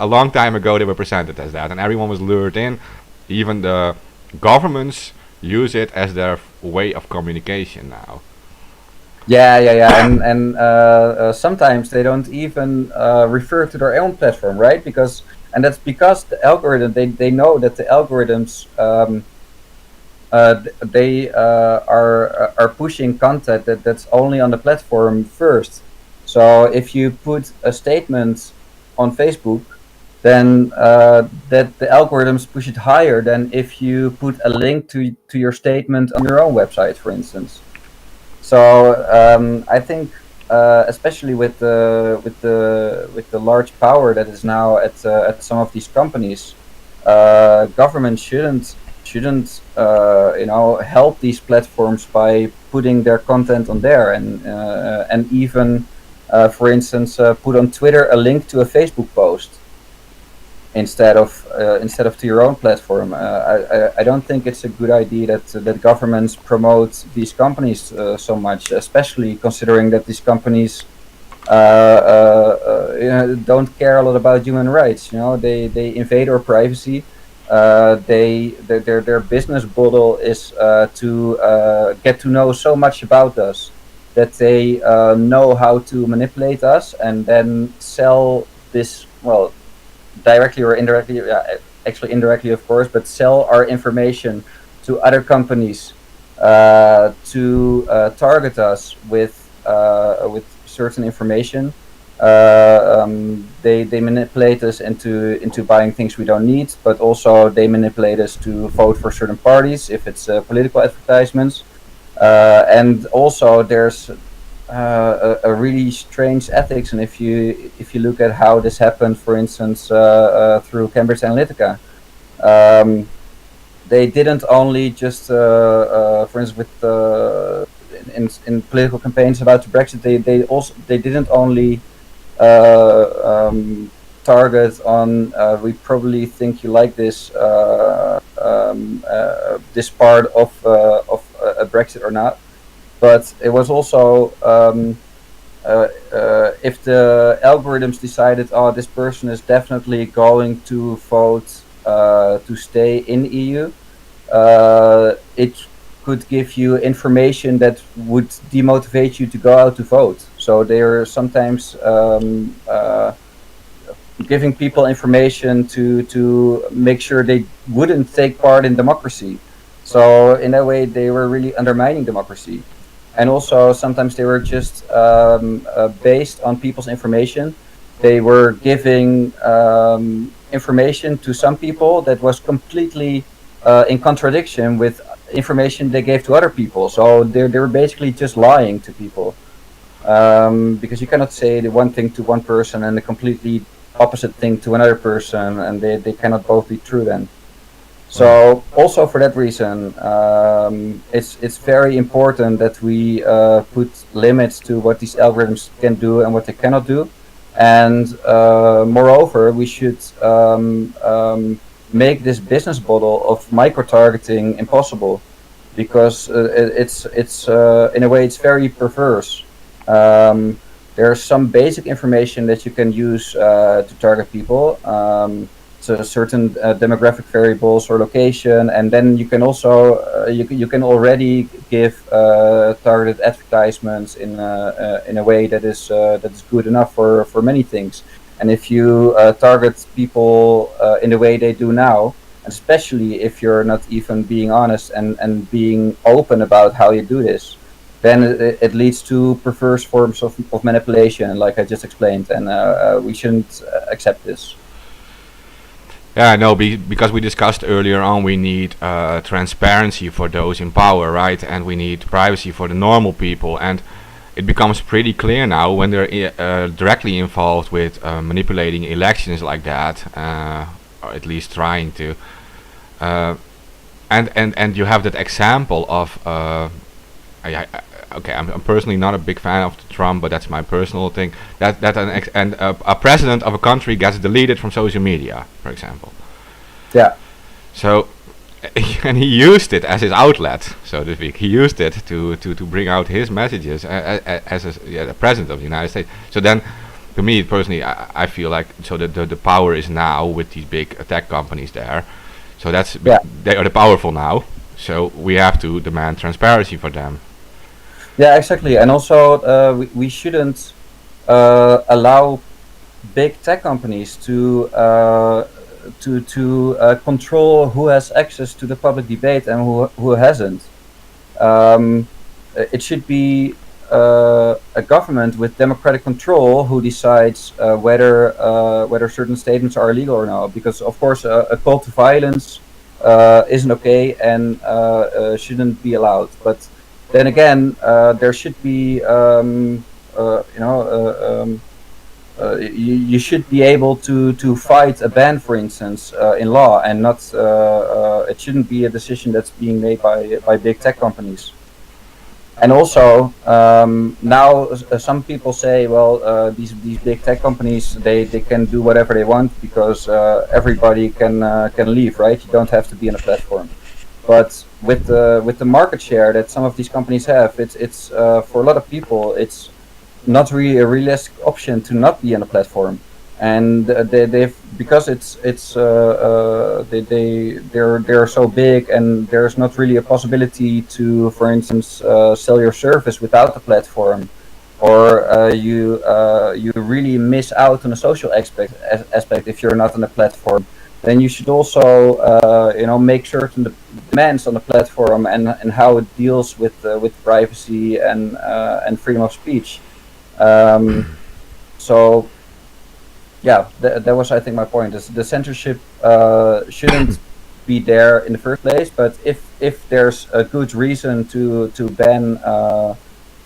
long time ago they were presented as that, and everyone was lured in. Even the governments use it as their way of communication now. And sometimes they don't even refer to their own platform, right? And that's because the algorithm, they know that the algorithms they are pushing content that's only on the platform first. So if you put a statement on Facebook, then that the algorithms push it higher than if you put a link to your statement on your own website, for instance. So I think especially with the large power that is now at some of these companies, government shouldn't help these platforms by putting their content on there, and even for instance put on Twitter a link to a Facebook post instead of to your own platform. I don't think it's a good idea that governments promote these companies so much, especially considering that these companies don't care a lot about human rights. They invade our privacy. Their business model is to get to know so much about us that they know how to manipulate us and then sell this, well, directly or indirectly, actually indirectly of course, but sell our information to other companies to target us with certain information. They manipulate us into buying things we don't need, but also they manipulate us to vote for certain parties if it's political advertisements. And also there's a really strange ethics, and if you look at how this happened, for instance, through Cambridge Analytica, they didn't only just, for instance, with in political campaigns about the Brexit, they didn't only target on we probably think you like this this part of a Brexit or not, but it was also if the algorithms decided, oh, this person is definitely going to vote to stay in EU, it could give you information that would demotivate you to go out to vote. So they are sometimes giving people information to make sure they wouldn't take part in democracy. So in that way, they were really undermining democracy. And also sometimes they were just based on people's information. They were giving information to some people that was completely in contradiction with information they gave to other people. So they were basically just lying to people, because you cannot say the one thing to one person and the completely opposite thing to another person, and they cannot both be true then. So also for that reason, it's very important that we put limits to what these algorithms can do and what they cannot do. And moreover, we should make this business model of micro-targeting impossible, because it's in a way it's very perverse. There's some basic information that you can use to target people. So certain demographic variables or location, and then you can also you can already give targeted advertisements in a way that is good enough for many things. And if you target people in the way they do now, especially if you're not even being honest and being open about how you do this, then it leads to perverse forms of manipulation, like I just explained, and we shouldn't accept this. Yeah, no, because we discussed earlier on, we need transparency for those in power, right? And we need privacy for the normal people. And it becomes pretty clear now when they're directly involved with manipulating elections like that, or at least trying to. And you have that example of okay, I'm personally not a big fan of Trump, but that's my personal thing. That a president of a country gets deleted from social media, for example. Yeah. So, and he used it as his outlet, so to speak. He used it to bring out his messages as the president of the United States. So then, to me personally, I feel like the power is now with these big tech companies there. So they are the powerful now. So we have to demand transparency for them. Yeah, exactly. And also, we shouldn't allow big tech companies to control who has access to the public debate and who hasn't. It should be a government with democratic control who decides whether certain statements are illegal or not. Because of course, a call to violence isn't okay and shouldn't be allowed. But then again, there should be you should be able to fight a ban, for instance, in law, and not it shouldn't be a decision that's being made by big tech companies. And also, now some people say, well, these big tech companies, they can do whatever they want because everybody can leave, right? You don't have to be on a platform. But with the market share that some of these companies have, it's for a lot of people, it's not really a realistic option to not be on a platform. And they've because they're so big, and there's not really a possibility to, for instance, sell your service without the platform, or you really miss out on a social aspect if you're not on the platform. Then you should also make certain the demands on the platform and how it deals with privacy and freedom of speech. So yeah, that was, I think, my point. Is the censorship shouldn't be there in the first place, but if there's a good reason to ban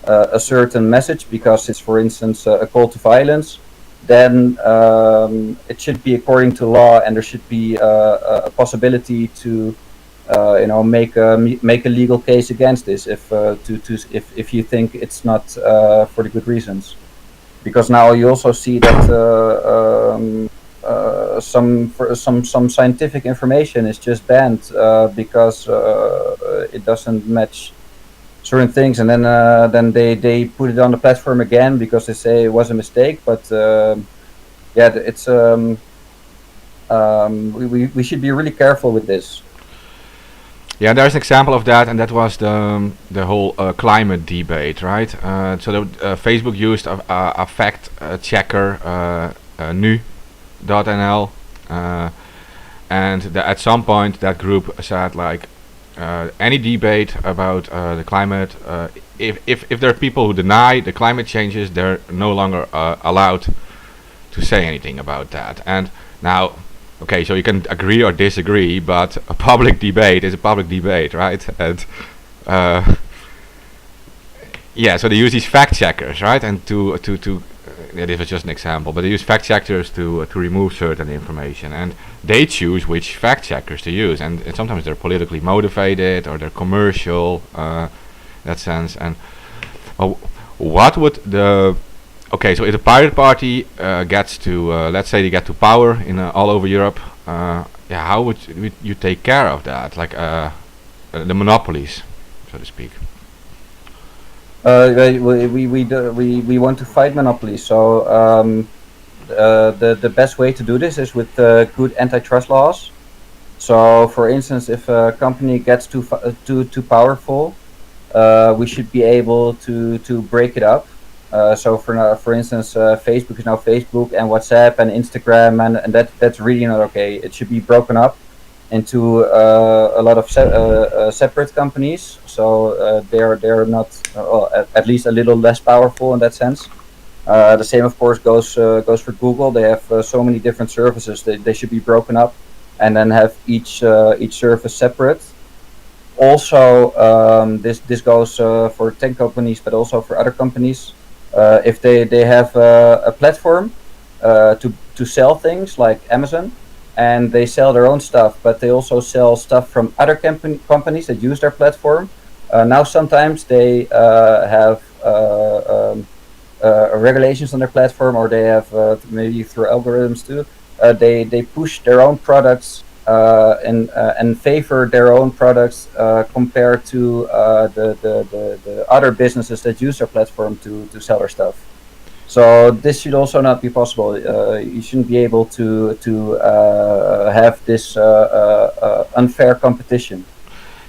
a certain message because it's, for instance, a call to violence, then it should be according to law, and there should be a possibility to make a legal case against this if you think it's not for the good reasons. Because now you also see that some scientific information is just banned because it doesn't match certain things, and then they put it on the platform again because they say it was a mistake. But it's we should be really careful with this. Yeah, there's an example of that, and that was the whole climate debate, right? Facebook used a fact checker, nu.nl, and at some point that group said, like, any debate about the climate, if there are people who deny the climate changes, they're no longer allowed to say anything about that. And now, okay, so you can agree or disagree, but a public debate is a public debate, right? And so they use these fact checkers, right? And this was just an example, but they use fact checkers to remove certain information, and they choose which fact checkers to use, and sometimes they're politically motivated or they're commercial, in that sense. And what would so if the Pirate Party gets to, let's say they get to power in all over Europe, how would you take care of that? Like the monopolies, so to speak. We want to fight monopolies. So the best way to do this is with good antitrust laws. So, for instance, if a company gets too powerful, we should be able to break it up. So for instance, Facebook is now Facebook, and WhatsApp and Instagram, and that's really not okay. It should be broken up into a lot of separate companies. So they're not, at least a little less powerful in that sense. The same, of course, goes for Google. They have so many different services. They should be broken up, and then have each service separate. Also, this goes for tech companies, but also for other companies. If they have a platform to sell things like Amazon, and they sell their own stuff, but they also sell stuff from other companies that use their platform. Now sometimes they have regulations on their platform, or they have maybe through algorithms too. They push their own products and favor their own products compared to the other businesses that use their platform to sell their stuff. So this should also not be possible. You shouldn't be able to have this unfair competition.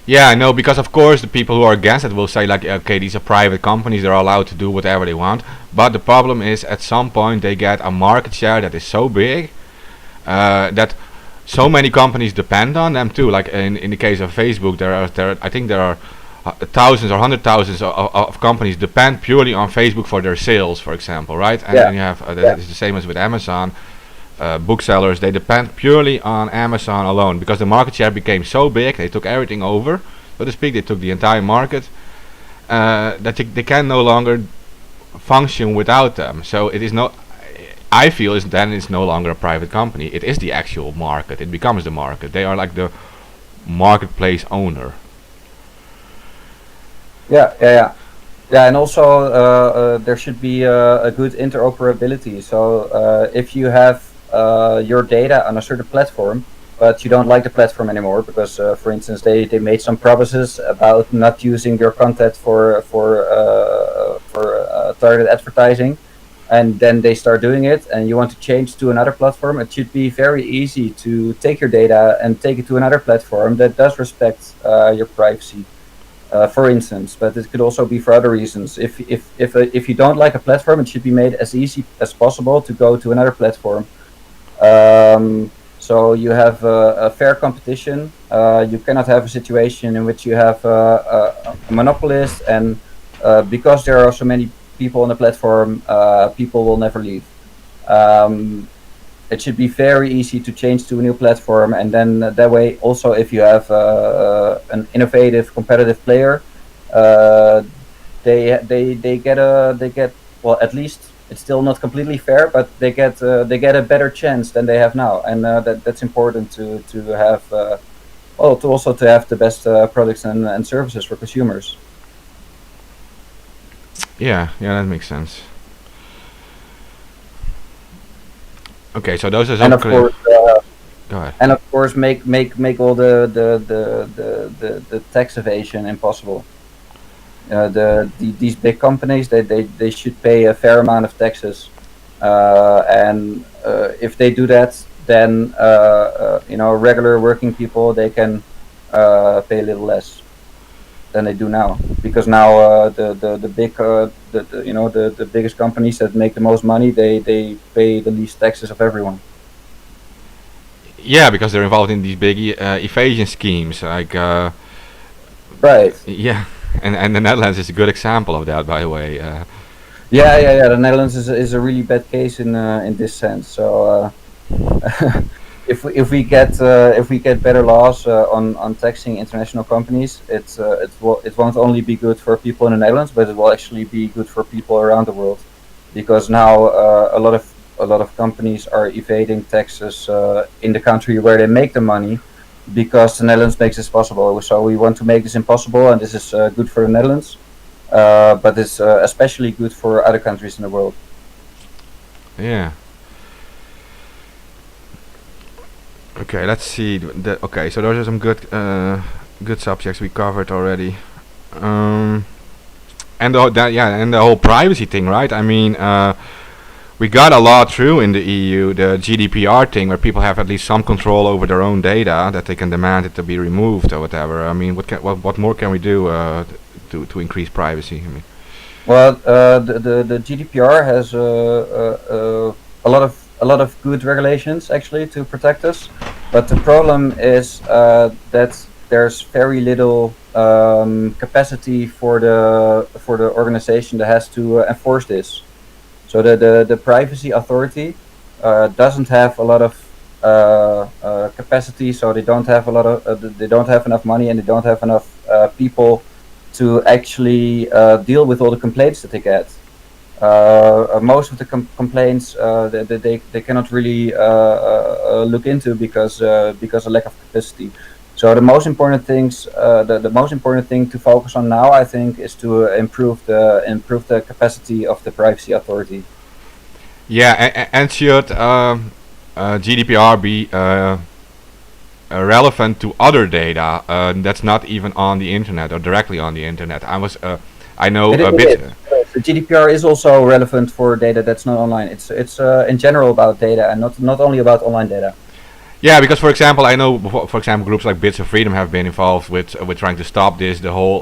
Yeah, I know, because of course the people who are against it will say, like, okay, these are private companies, they're allowed to do whatever they want. But the problem is, at some point they get a market share that is so big that so many companies depend on them too. Like in the case of Facebook, I think there are thousands or hundred thousands of companies depend purely on Facebook for their sales, for example, right? And then you have it's the same as with Amazon. Booksellers, they depend purely on Amazon alone, because the market share became so big, they took everything over, so to speak. They took the entire market, that they can no longer function without them. So it is not. I feel is then it's no longer a private company. It is the actual market. It becomes the market. They are like the marketplace owner. Yeah, and also there should be a good interoperability. So if you have your data on a certain platform, but you don't like the platform anymore because, for instance, they made some promises about not using your content for targeted advertising, and then they start doing it, and you want to change to another platform, it should be very easy to take your data and take it to another platform that does respect your privacy. For instance, but it could also be for other reasons. If you don't like a platform, it should be made as easy as possible to go to another platform. So you have a fair competition. You cannot have a situation in which you have a monopolist, and because there are so many people on the platform, people will never leave. It should be very easy to change to a new platform, and then that way also if you have an innovative competitive player, they get well, at least it's still not completely fair, but they get a better chance than they have now, and that's important to have to also to have the best products and services for consumers. Yeah, that makes sense. Okay, so those are some. And of course, go ahead. And of course, make all the tax evasion impossible. These big companies, they should pay a fair amount of taxes, and if they do that, then regular working people, they can pay a little less than they do now, because now the biggest companies that make the most money, they pay the least taxes of everyone. Yeah, because they're involved in these big evasion schemes, like right. Yeah, and the Netherlands is a good example of that, by the way. Yeah. The Netherlands is a really bad case in this sense. So if we get better laws on taxing international companies, it won't only be good for people in the Netherlands, but it will actually be good for people around the world, because now a lot of companies are evading taxes in the country where they make the money, because the Netherlands makes this possible. So we want to make this impossible, and this is good for the Netherlands, but it's especially good for other countries in the world. Yeah. Okay, let's see. Okay, so those are some good subjects we covered already. And the whole privacy thing, right? I mean, we got a law through in the EU, the GDPR thing, where people have at least some control over their own data, that they can demand it to be removed or whatever. I mean, what more can we do to increase privacy? I mean, well, the GDPR has a lot of good regulations actually to protect us, but the problem is that there's very little capacity for the organization that has to enforce this. So the privacy authority doesn't have a lot of capacity, so they don't have they don't have enough money, and they don't have enough people to actually deal with all the complaints that they get. Most of the complaints they cannot really look into because of lack of capacity. So the most important thing to focus on now, I think, is to improve the capacity of the privacy authority. Yeah, and should GDPR be relevant to other data that's not even on the internet or directly on the internet? I know a bit. The GDPR is also relevant for data that's not online. It's in general about data, and not only about online data. Yeah, because for example, I know for example groups like Bits of Freedom have been involved with trying to stop this. The whole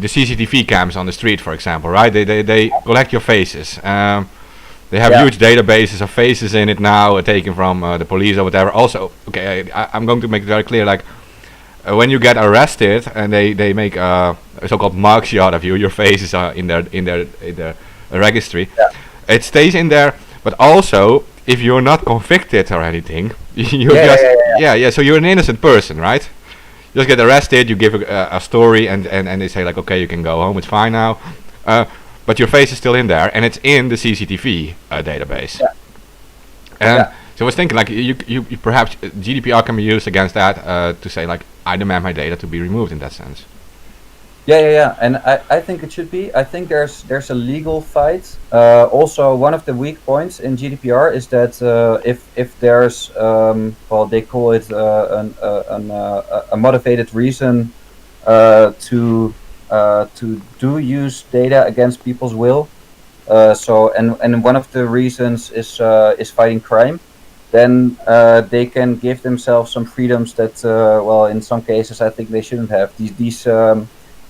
the CCTV cams on the street, for example, right? They collect your faces. They have huge databases of faces in it now, taken from the police or whatever. Also, okay, I'm going to make it very clear, like when you get arrested and they make a so-called mugshot of you, your face is in their registry. Yeah. It stays in there, but also if you're not convicted or anything, you so you're an innocent person, right? You just get arrested, you give a story, and they say like, okay, you can go home, it's fine now. But but your face is still in there, and it's in the CCTV database. Yeah. And Yeah. so I was thinking, like, you perhaps GDPR can be used against that to say, like, I demand my data to be removed in that sense. Yeah, and I think it should be. I think there's a legal fight. Also, one of the weak points in GDPR is that if there's well, they call it a motivated reason to do use data against people's will. So and one of the reasons is fighting crime. Then they can give themselves some freedoms that well, in some cases I think they shouldn't have.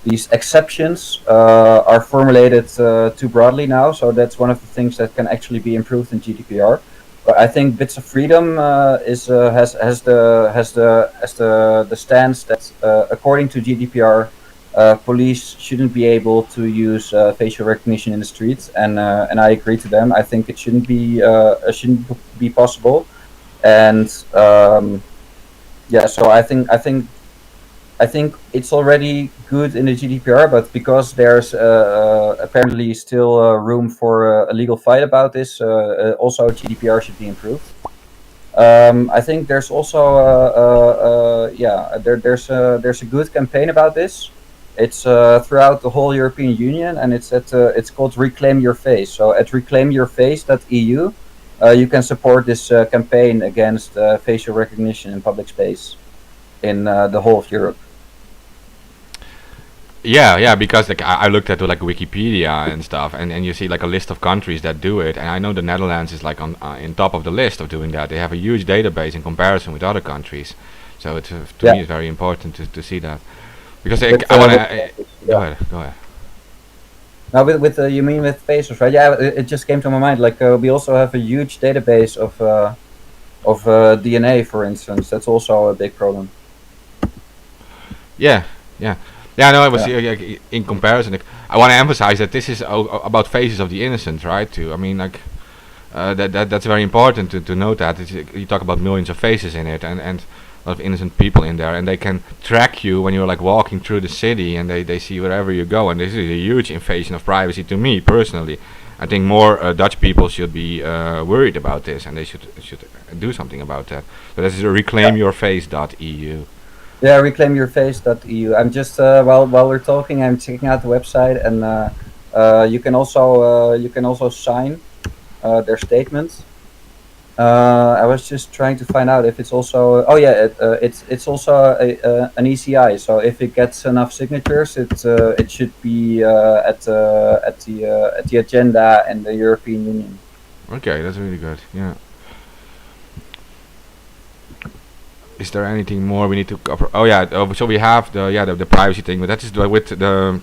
These exceptions are formulated too broadly now, so that's one of the things that can actually be improved in GDPR. But I think bits of freedom has the stance that according to GDPR, police shouldn't be able to use facial recognition in the streets, and I agree to them. I think it shouldn't be possible, and yeah. So I think it's already good in the GDPR, but because there's apparently still room for a legal fight about this, also GDPR should be improved. I think there's also there's a good campaign about this. It's throughout the whole European Union, and it's called Reclaim Your Face. So at reclaimyourface.eu, you can support this campaign against facial recognition in public space in the whole of Europe. Yeah, because like I looked at like Wikipedia and stuff, and you see like a list of countries that do it, and I know the Netherlands is like on in top of the list of doing that. They have a huge database in comparison with other countries, so it's to me it's very important to see that, because I want to go ahead. Now with you mean with faces, right? Yeah, it just came to my mind. Like we also have a huge database of DNA, for instance. That's also a big problem. Yeah. No, it was in comparison. Like, I want to emphasize that this is about faces of the innocent, right? Too. I mean, like that's very important to note that you talk about millions of faces in it, and a lot of innocent people in there, and they can track you when you're like walking through the city, and they see wherever you go, and this is a huge invasion of privacy to me personally. I think more Dutch people should be worried about this, and they should do something about that. So this is reclaimyourface.eu. Yeah, reclaimyourface.eu. I'm just while we're talking, I'm checking out the website, and you can also sign their statements. I was just trying to find out if it's also. Oh yeah, it's also an ECI. So if it gets enough signatures, it should be at the agenda in the European Union. Okay, that's really good. Yeah. Is there anything more we need to cover? Oh yeah, so we have the privacy thing, but that is with the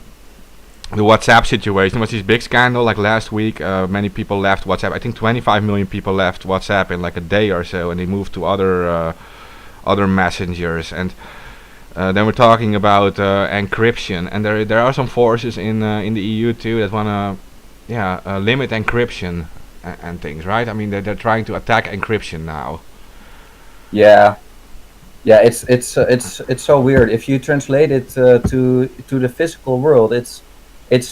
WhatsApp situation. Was this big scandal like last week? Many people left WhatsApp. I think 25 million people left WhatsApp in like a day or so, and they moved to other messengers. And then we're talking about encryption, and there are some forces in the EU too that wanna limit encryption and things, right? I mean they're trying to attack encryption now. Yeah, it's so weird. If you translate it to the physical world, it's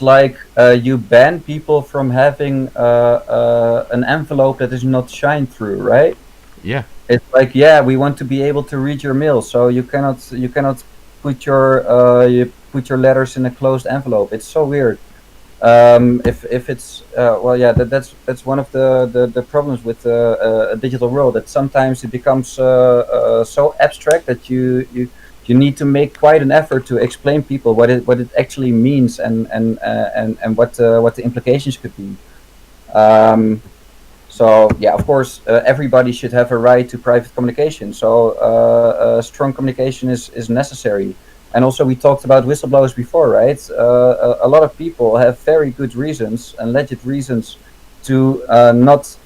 like you ban people from having an envelope that is not shined through, right? Yeah. It's like we want to be able to read your mail, so you cannot put your letters in a closed envelope. It's so weird. If it's that's one of the problems with a digital world, that sometimes it becomes so abstract that you need to make quite an effort to explain people what it actually means and what the implications could be. So yeah, of course, everybody should have a right to private communication. So strong communication is necessary. And also, we talked about whistleblowers before, right? A lot of people have very good reasons and legit reasons to not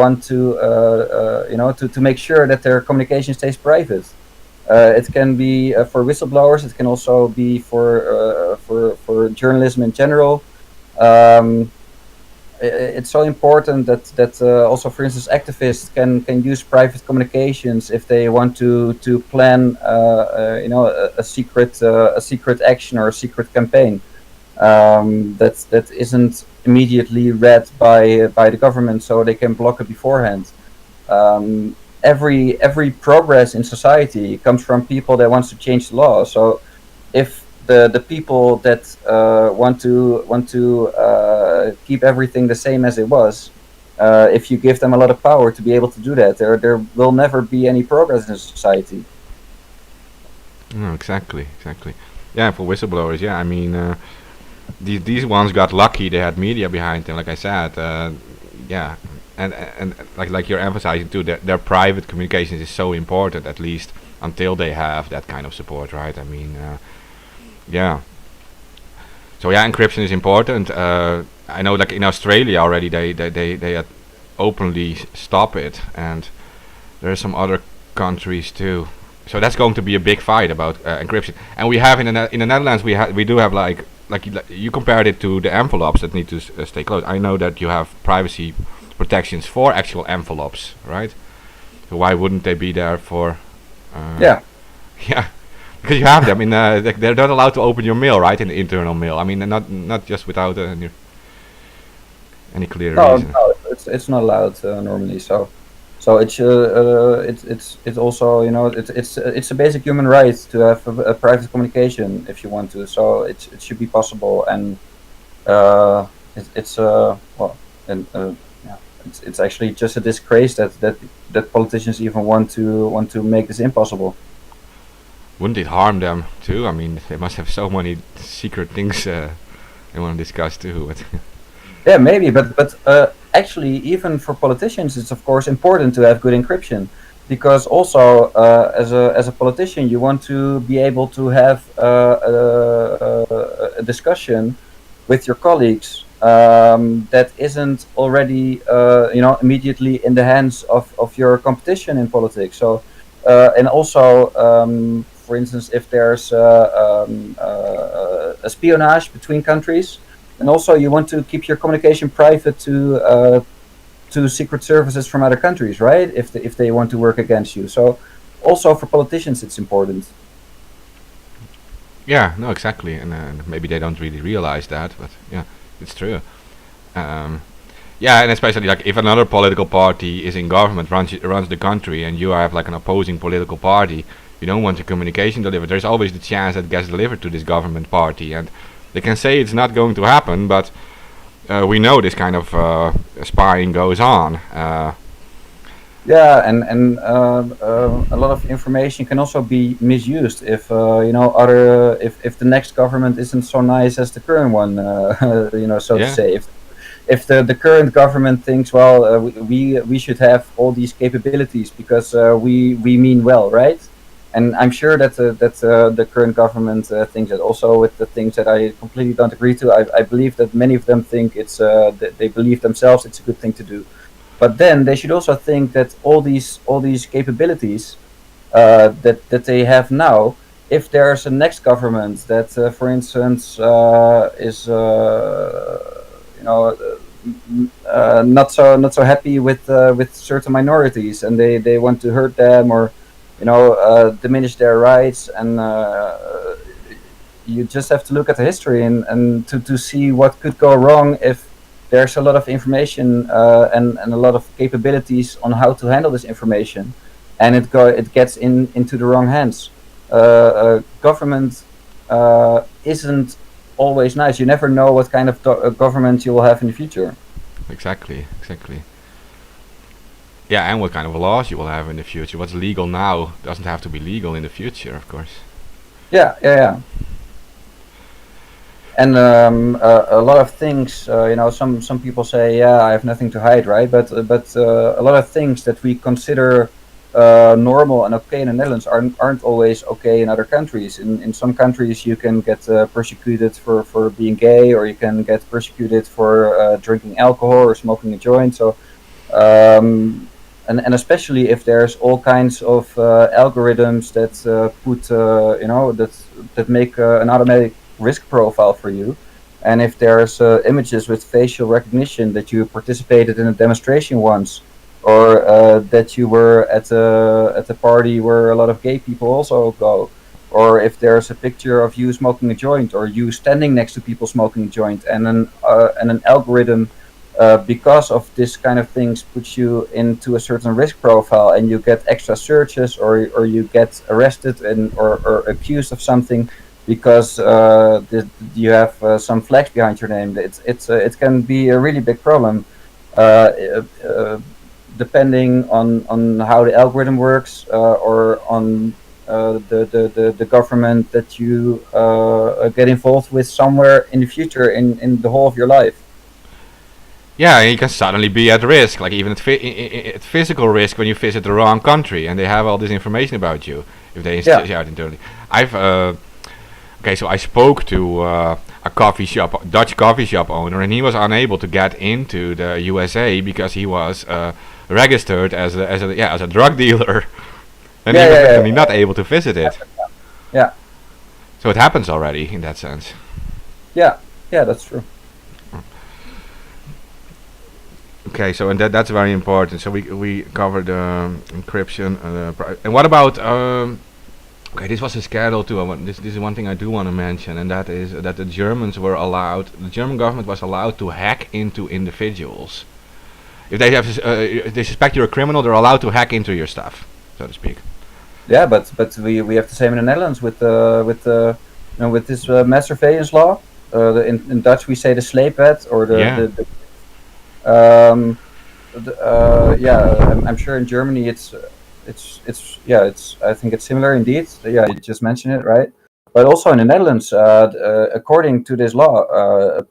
want to make sure that their communication stays private. It can be for whistleblowers. It can also be for journalism in general. It's so important that also, for instance, activists can use private communications if they want to plan a secret action or a secret campaign. that isn't immediately read by the government, so they can block it beforehand. Every progress in society comes from people that wants to change the law. So if the people that want to keep everything the same as it was, if you give them a lot of power to be able to do that, there will never be any progress in society. No, exactly. Yeah, for whistleblowers, yeah, I mean, these ones got lucky. They had media behind them, like I said. Yeah, and like you're emphasizing too, their private communications is so important, at least until they have that kind of support, right? I mean, yeah. So yeah, encryption is important. I know, like in Australia already, they had openly stop it, and there are some other countries too. So that's going to be a big fight about encryption. And we have in the Netherlands, we do have like you compared it to the envelopes that need to stay closed. I know that you have privacy protections for actual envelopes, right? So why wouldn't they be there for? Yeah. Yeah, because you have them in. They're not allowed to open your mail, right? In the internal mail. I mean, not just without any clear reason. No, it's not allowed normally. So it's also, it's a basic human right to have a private communication if you want to. So it should be possible, and it's well, and yeah, it's actually just a disgrace that politicians even want to make this impossible. Wouldn't it harm them too? I mean, they must have so many secret things they want to discuss too. But Yeah, maybe, but actually, even for politicians, it's of course important to have good encryption, because also as a politician, you want to be able to have a discussion with your colleagues that isn't already immediately in the hands of your competition in politics. So and also, for instance, if there's espionage between countries. And also, you want to keep your communication private to secret services from other countries, right? If they want to work against you. So, also for politicians, it's important. yeah, no, exactly, and maybe they don't really realize that, but yeah, it's true. Um, yeah, and especially like if another political party is in government, runs the country, and you have like an opposing political party, you don't want the communication delivered. There's always the chance that it gets delivered to this government party, and they can say it's not going to happen, but we know this kind of spying goes on. Yeah, and a lot of information can also be misused if other if the next government isn't so nice as the current one, so to Yeah, say. If the current government thinks, well, we should have all these capabilities because we mean well, right? And I'm sure that the current government thinks that. Also, with the things that I completely don't agree to, I believe that many of them think it's that they believe themselves it's a good thing to do. But then they should also think that all these capabilities that they have now, if there's a next government that, for instance, is not so happy with certain minorities, and they want to hurt them, or diminish their rights, and you just have to look at the history and to see what could go wrong if there's a lot of information and a lot of capabilities on how to handle this information, and it gets into the wrong hands. Government isn't always nice. You never know what kind of government you will have in the future. exactly. Yeah, and what kind of laws you will have in the future. What's legal now doesn't have to be legal in the future, of course. Yeah. And a lot of things, some people say, yeah, I have nothing to hide, right? But a lot of things that we consider normal and okay in the Netherlands aren't always okay in other countries. In some countries, you can get persecuted for being gay, or you can get persecuted for drinking alcohol or smoking a joint. So, and especially if there's all kinds of algorithms that put, that make an automatic risk profile for you, and if there's images with facial recognition that you participated in a demonstration once, or that you were at a party where a lot of gay people also go, or if there's a picture of you smoking a joint, or you standing next to people smoking a joint, and an algorithm, because of this kind of things, puts you into a certain risk profile, and you get extra searches, or you get arrested or accused of something because you have some flags behind your name. It can be a really big problem, depending on how the algorithm works, or on the government that you get involved with somewhere in the future in the whole of your life. Yeah, you can suddenly be at risk, like even at physical risk when you visit the wrong country, and they have all this information about you if they Yeah. out internally. So I spoke to a Dutch coffee shop owner, and he was unable to get into the USA because he was registered as a drug dealer, and he was literally not able to visit it. Yeah. So it happens already in that sense. Yeah, that's true. Okay, so and that's very important. So we covered encryption, and what about okay, this was a scandal too. This is one thing I do want to mention, and that is that the German government was allowed to hack into individuals. If they have, if they suspect you're a criminal, they're allowed to hack into your stuff, so to speak. Yeah, but we have the same in the Netherlands with this mass surveillance law. In Dutch we say the sleepwet, or I'm sure in Germany it's I think it's similar indeed. Yeah, you just mentioned it, right? But also in the Netherlands, according to this law,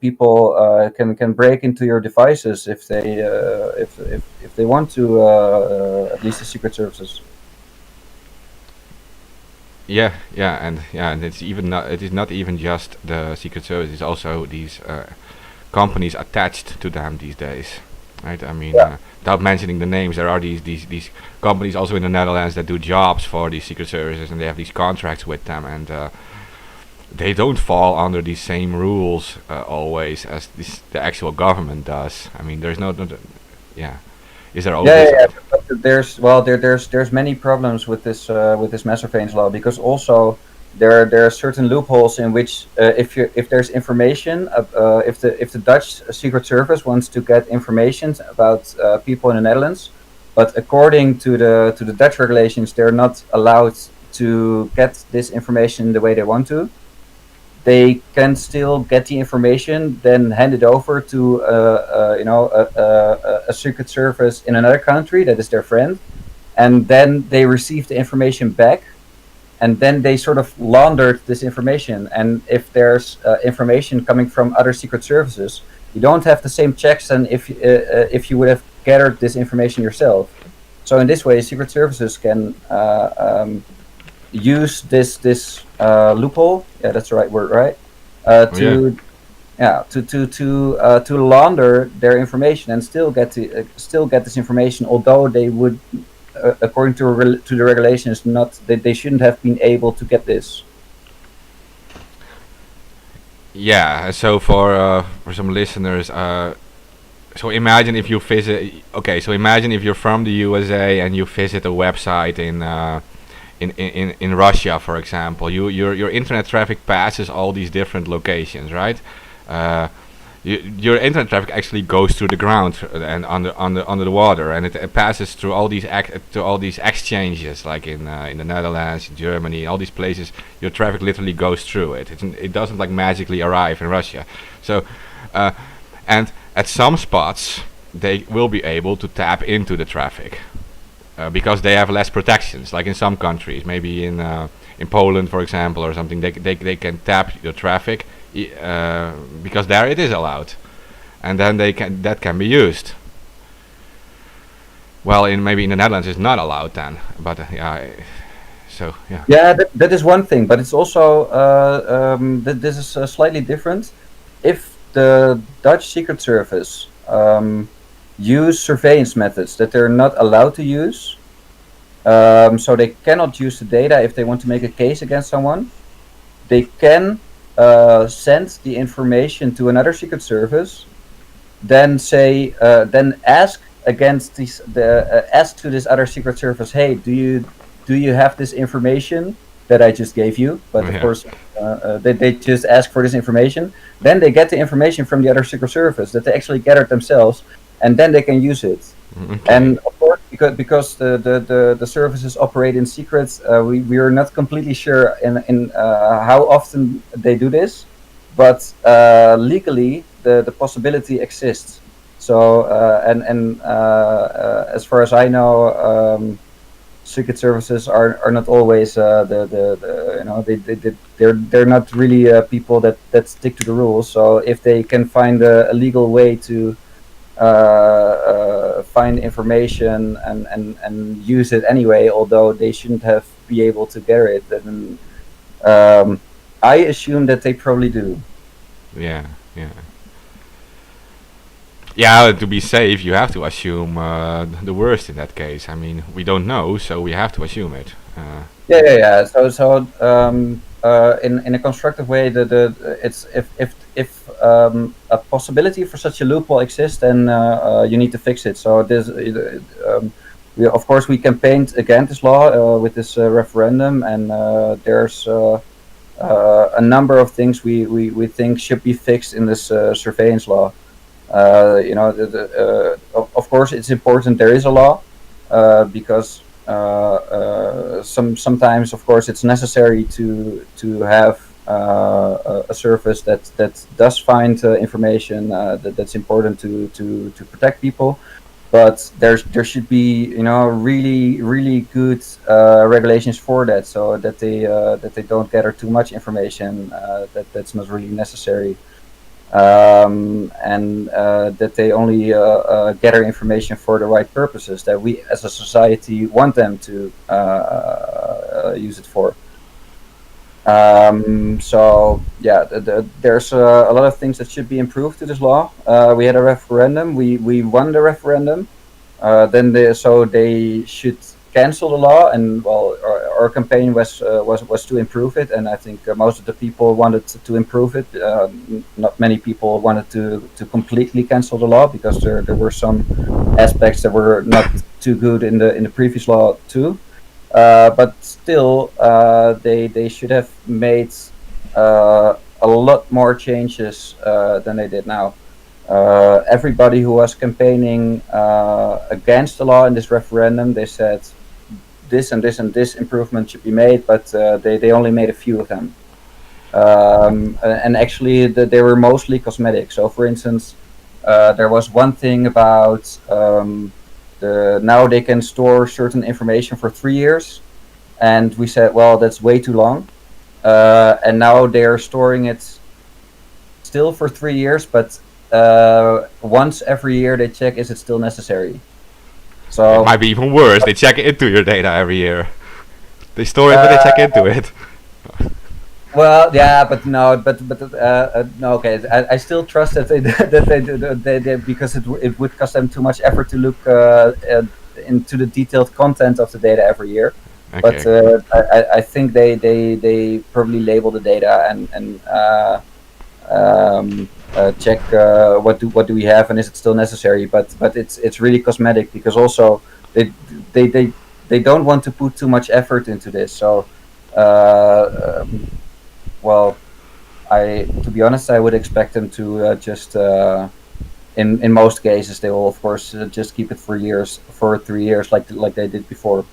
people can break into your devices if they want to, at least the secret services. And it's even not. It is not even just the secret service. It's also these companies attached to them these days, right? I mean, without mentioning the names, there are these companies also in the Netherlands that do jobs for these secret services, and they have these contracts with them, and they don't fall under the same rules always as the actual government does. I mean, there's Is there always? But there's many problems with this mass surveillance law, because also there are certain loopholes in which if there's information, if the Dutch Secret Service wants to get information about people in the Netherlands, but according to the Dutch regulations, they're not allowed to get this information the way they want to. They can still get the information, then hand it over to a secret service in another country that is their friend, and then they receive the information back, and then they sort of laundered this information. And if there's information coming from other secret services, you don't have the same checks than if you would have gathered this information yourself. So in this way, secret services can use this loophole. Yeah, that's the right word, right? To launder their information and still get this information, although they would, according to the regulations, they shouldn't have been able to get this. Yeah. So for some listeners, so imagine if you visit. Okay, so imagine if you're from the USA and you visit a website in Russia, for example. Your internet traffic passes all these different locations, right? Your internet traffic actually goes through the ground and under the water, and it passes through all these exchanges, like in the Netherlands, in Germany, all these places. Your traffic literally goes through it. It doesn't like magically arrive in Russia. So, and at some spots they will be able to tap into the traffic. Because they have less protections, like in some countries, maybe in Poland, for example, or something, they can tap the traffic because there it is allowed, and then that can be used. Well, maybe in the Netherlands it's not allowed then, but so yeah. Yeah, that is one thing, but it's also this is slightly different. If the Dutch Secret Service use surveillance methods that they're not allowed to use, so they cannot use the data if they want to make a case against someone. They can send the information to another secret service, then ask against ask to this other secret service, hey, do you have this information that I just gave you, but of Yeah. course they just ask for this information. Then they get the information from the other Secret Service that they actually gathered themselves, and then they can use it. Okay. And of course, because the services operate in secret, we are not completely sure in how often they do this, but legally the possibility exists. So as far as I know, secret services are not always the you know they're not really people that stick to the rules. So if they can find a legal way to find information and use it anyway, although they shouldn't have be able to get it, then I assume that they probably do. Yeah. Yeah. Yeah, to be safe, you have to assume the worst in that case. I mean, we don't know, so we have to assume it. Yeah. So in a constructive way, the it's if a possibility for such a loophole exists, then you need to fix it. So this we, of course, we campaigned against this law with this referendum, and there's a number of things we think should be fixed in this surveillance law. Of course, it's important there is a law because sometimes, of course, it's necessary to have a service that does find information that's important to protect people. But there should be really good regulations for that, so that they don't gather too much information that's not really necessary. And that they only gather information for the right purposes that we as a society want them to use it for. So yeah, there's a lot of things that should be improved to this law. We had a referendum. We won the referendum. Then they should cancel the law, and well, our campaign was to improve it, and I think most of the people wanted to improve it. Not many people wanted to completely cancel the law because there were some aspects that were not too good in the previous law too. But still, they should have made a lot more changes than they did now. Everybody who was campaigning against the law in this referendum, they said this and this and this improvement should be made, but they only made a few of them. And actually, they were mostly cosmetic. So, for instance, there was one thing about now they can store certain information for 3 years, and we said, well, that's way too long. And now they're storing it still for 3 years, but once every year they check is it still necessary. So It might be even worse. They check into your data every year. They store it, but they check into it. well, yeah, but no, no. Okay, I still trust that they because it would cost them too much effort to look into the detailed content of the data every year. Okay. But I think they probably label the data and check what do we have and is it still necessary. But it's really cosmetic because also they don't want to put too much effort into this. So well, to be honest, I would expect them to just in most cases they will of course just keep it for 3 years like they did before.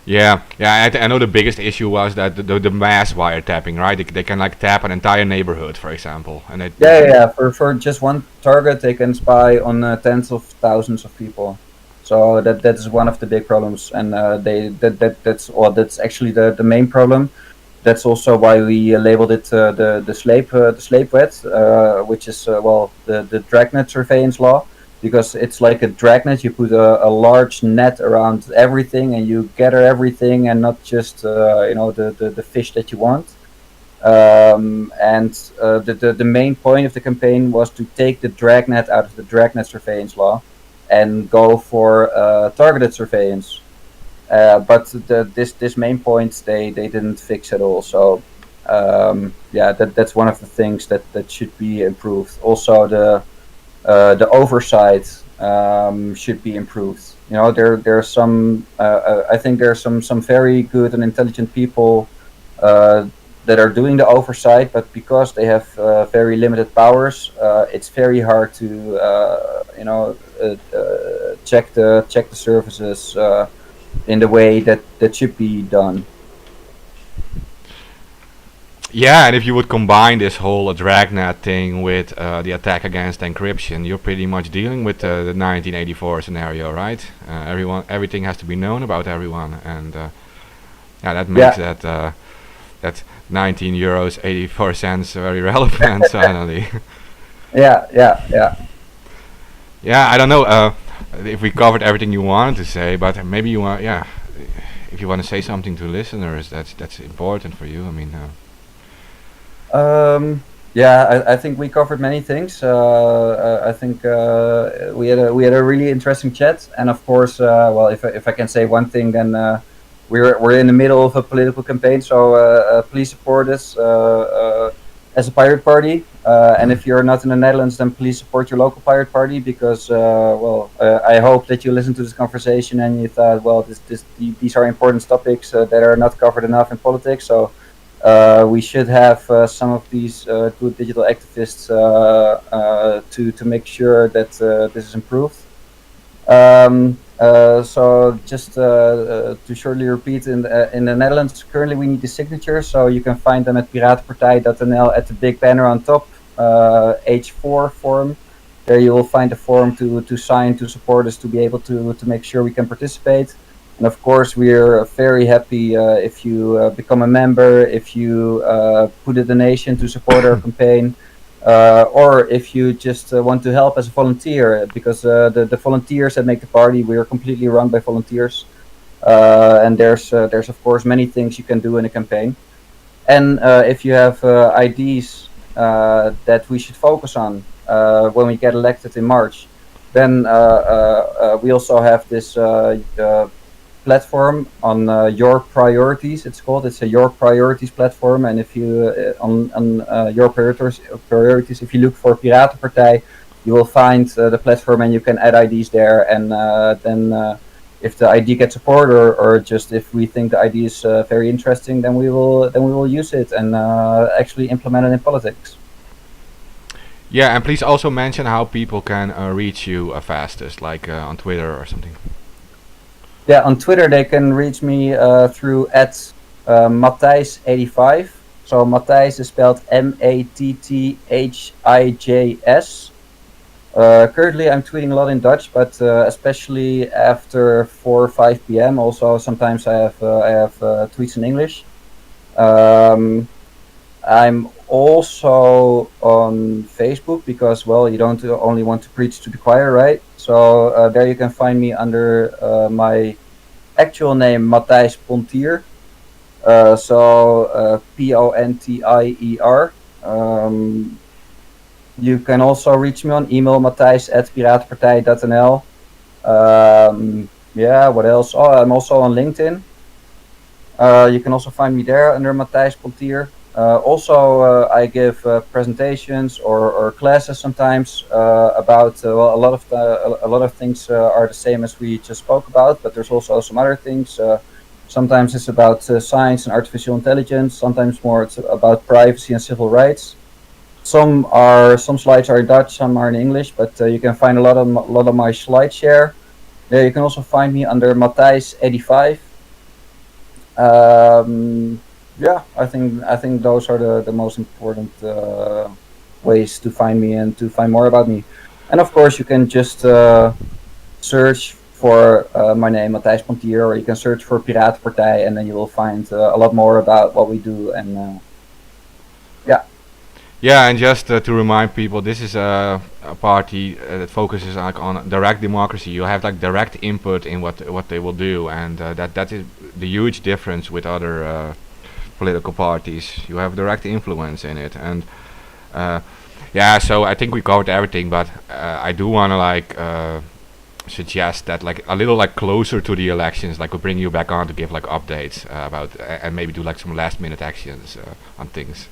Yeah. I know the biggest issue was that the mass wiretapping, right? They can like tap an entire neighborhood, for example, and it. Yeah. For just one target, they can spy on tens of thousands of people. So that is one of the big problems, and that's actually the main problem. That's also why we labeled it the slave wet, which is the dragnet surveillance law, because it's like a dragnet. You put a large net around everything, and you gather everything, and not just the fish that you want. And the main point of the campaign was to take the dragnet out of the dragnet surveillance law, and go for targeted surveillance. But this main point they didn't fix at all. So that's one of the things that should be improved. Also the oversight should be improved. There are some I think there are some very good and intelligent people that are doing the oversight, but because they have very limited powers, it's very hard to check the services in the way that should be done. Yeah, and if you would combine this whole dragnet thing with the attack against encryption, you're pretty much dealing with the 1984 scenario, right? Everything has to be known about everyone, and yeah, that makes that 19 euros 84 cents very relevant suddenly. Yeah. Yeah, I don't know if we covered everything you wanted to say, but maybe you want, yeah, if you want to say something to listeners, that's important for you. I mean. Yeah, I think we covered many things. I think we had a really interesting chat, and of course, well, if I can say one thing, then we're in the middle of a political campaign, so please support us as a pirate party. And if you're not in the Netherlands, then please support your local pirate party, because I hope that you listened to this conversation and you thought, well, these are important topics that are not covered enough in politics, so. We should have some of these good digital activists to make sure that this is improved. So just to shortly repeat, in the Netherlands, currently we need the signatures, so you can find them at PiratenPartij.nl at the big banner on top, H4 form. There you will find a form to sign to support us, to be able to make sure we can participate. And of course, we're very happy if you become a member, if you put a donation to support our campaign, or if you just want to help as a volunteer, because the volunteers that make the party, we are completely run by volunteers. And there's of course many things you can do in a campaign. And if you have ideas that we should focus on when we get elected in March, then we also have this platform on Your Priorities. It's a Your Priorities platform, and if you on Your Priorities, if you look for PiratenPartij, you will find the platform, and you can add IDs there, and then if the ID gets support, or just if we think the ID is very interesting, then we will use it and actually implement it in politics. Yeah, and please also mention how people can reach you fastest, like on Twitter or something. Yeah, on Twitter they can reach me through @Matthijs85. So Matthijs is spelled Mattthijs. Currently I'm tweeting a lot in Dutch, but especially after 4 or 5 p.m. Also sometimes I have tweets in English. I'm also on Facebook, because, well, you don't only want to preach to the choir, right? So there you can find me under my actual name, Matthijs Pontier. Pontier. You can also reach me on email, matthijs@piratenpartij.nl. Yeah, what else? Oh, I'm also on LinkedIn. You can also find me there under Matthijs Pontier. I give presentations or classes sometimes about well, a lot of things are the same as we just spoke about, but there's also some other things. Sometimes it's about science and artificial intelligence. Sometimes more it's about privacy and civil rights. Some slides are in Dutch, some are in English, but you can find a lot of my slide share. There you can also find me under Matthijs85. Yeah, I think those are the most important ways to find me and to find more about me. And of course, you can just search for my name, Matthijs Pontier, or you can search for PiratenPartij, and then you will find a lot more about what we do. And yeah. Yeah, and just to remind people, this is a party that focuses like on direct democracy. You have like direct input in what they will do, and that is the huge difference with other political parties. You have direct influence in it, and yeah. So I think we covered everything, but I do want to like suggest that like a little like closer to the elections, like we'll bring you back on to give like updates about and maybe do like some last minute actions on things.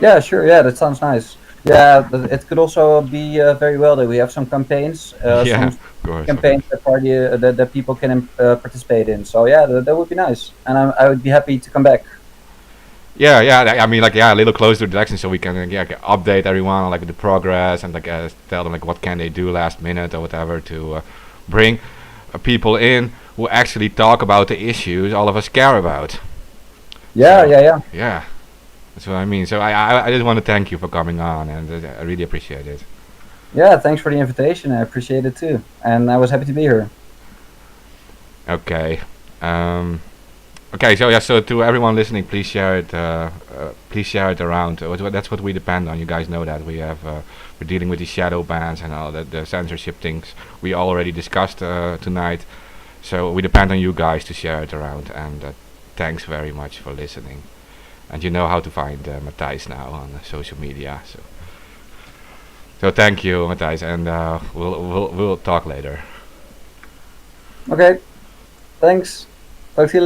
Yeah, sure. Yeah, that sounds nice. Yeah, but it could also be very well that we have some campaigns, Yeah, some of course. campaigns that people can participate in. So yeah, that would be nice, and I would be happy to come back. Yeah. I mean, like, a little closer to the election, so we can update everyone on like the progress and like tell them like what can they do last minute or whatever to bring people in who actually talk about the issues all of us care about. Yeah, So, yeah. Yeah, that's what I mean. So I just want to thank you for coming on, and I really appreciate it. Yeah, thanks for the invitation. I appreciate it too. And I was happy to be here. Okay. Okay. So so to everyone listening, please share it. Please share it around. That's what we depend on. You guys know that we're dealing with the shadow bans and all the censorship things we already discussed tonight. So we depend on you guys to share it around. And thanks very much for listening. And you know how to find Matthijs now on social media. So thank you, Matthijs, and we'll talk later. Okay, thanks. Talk to you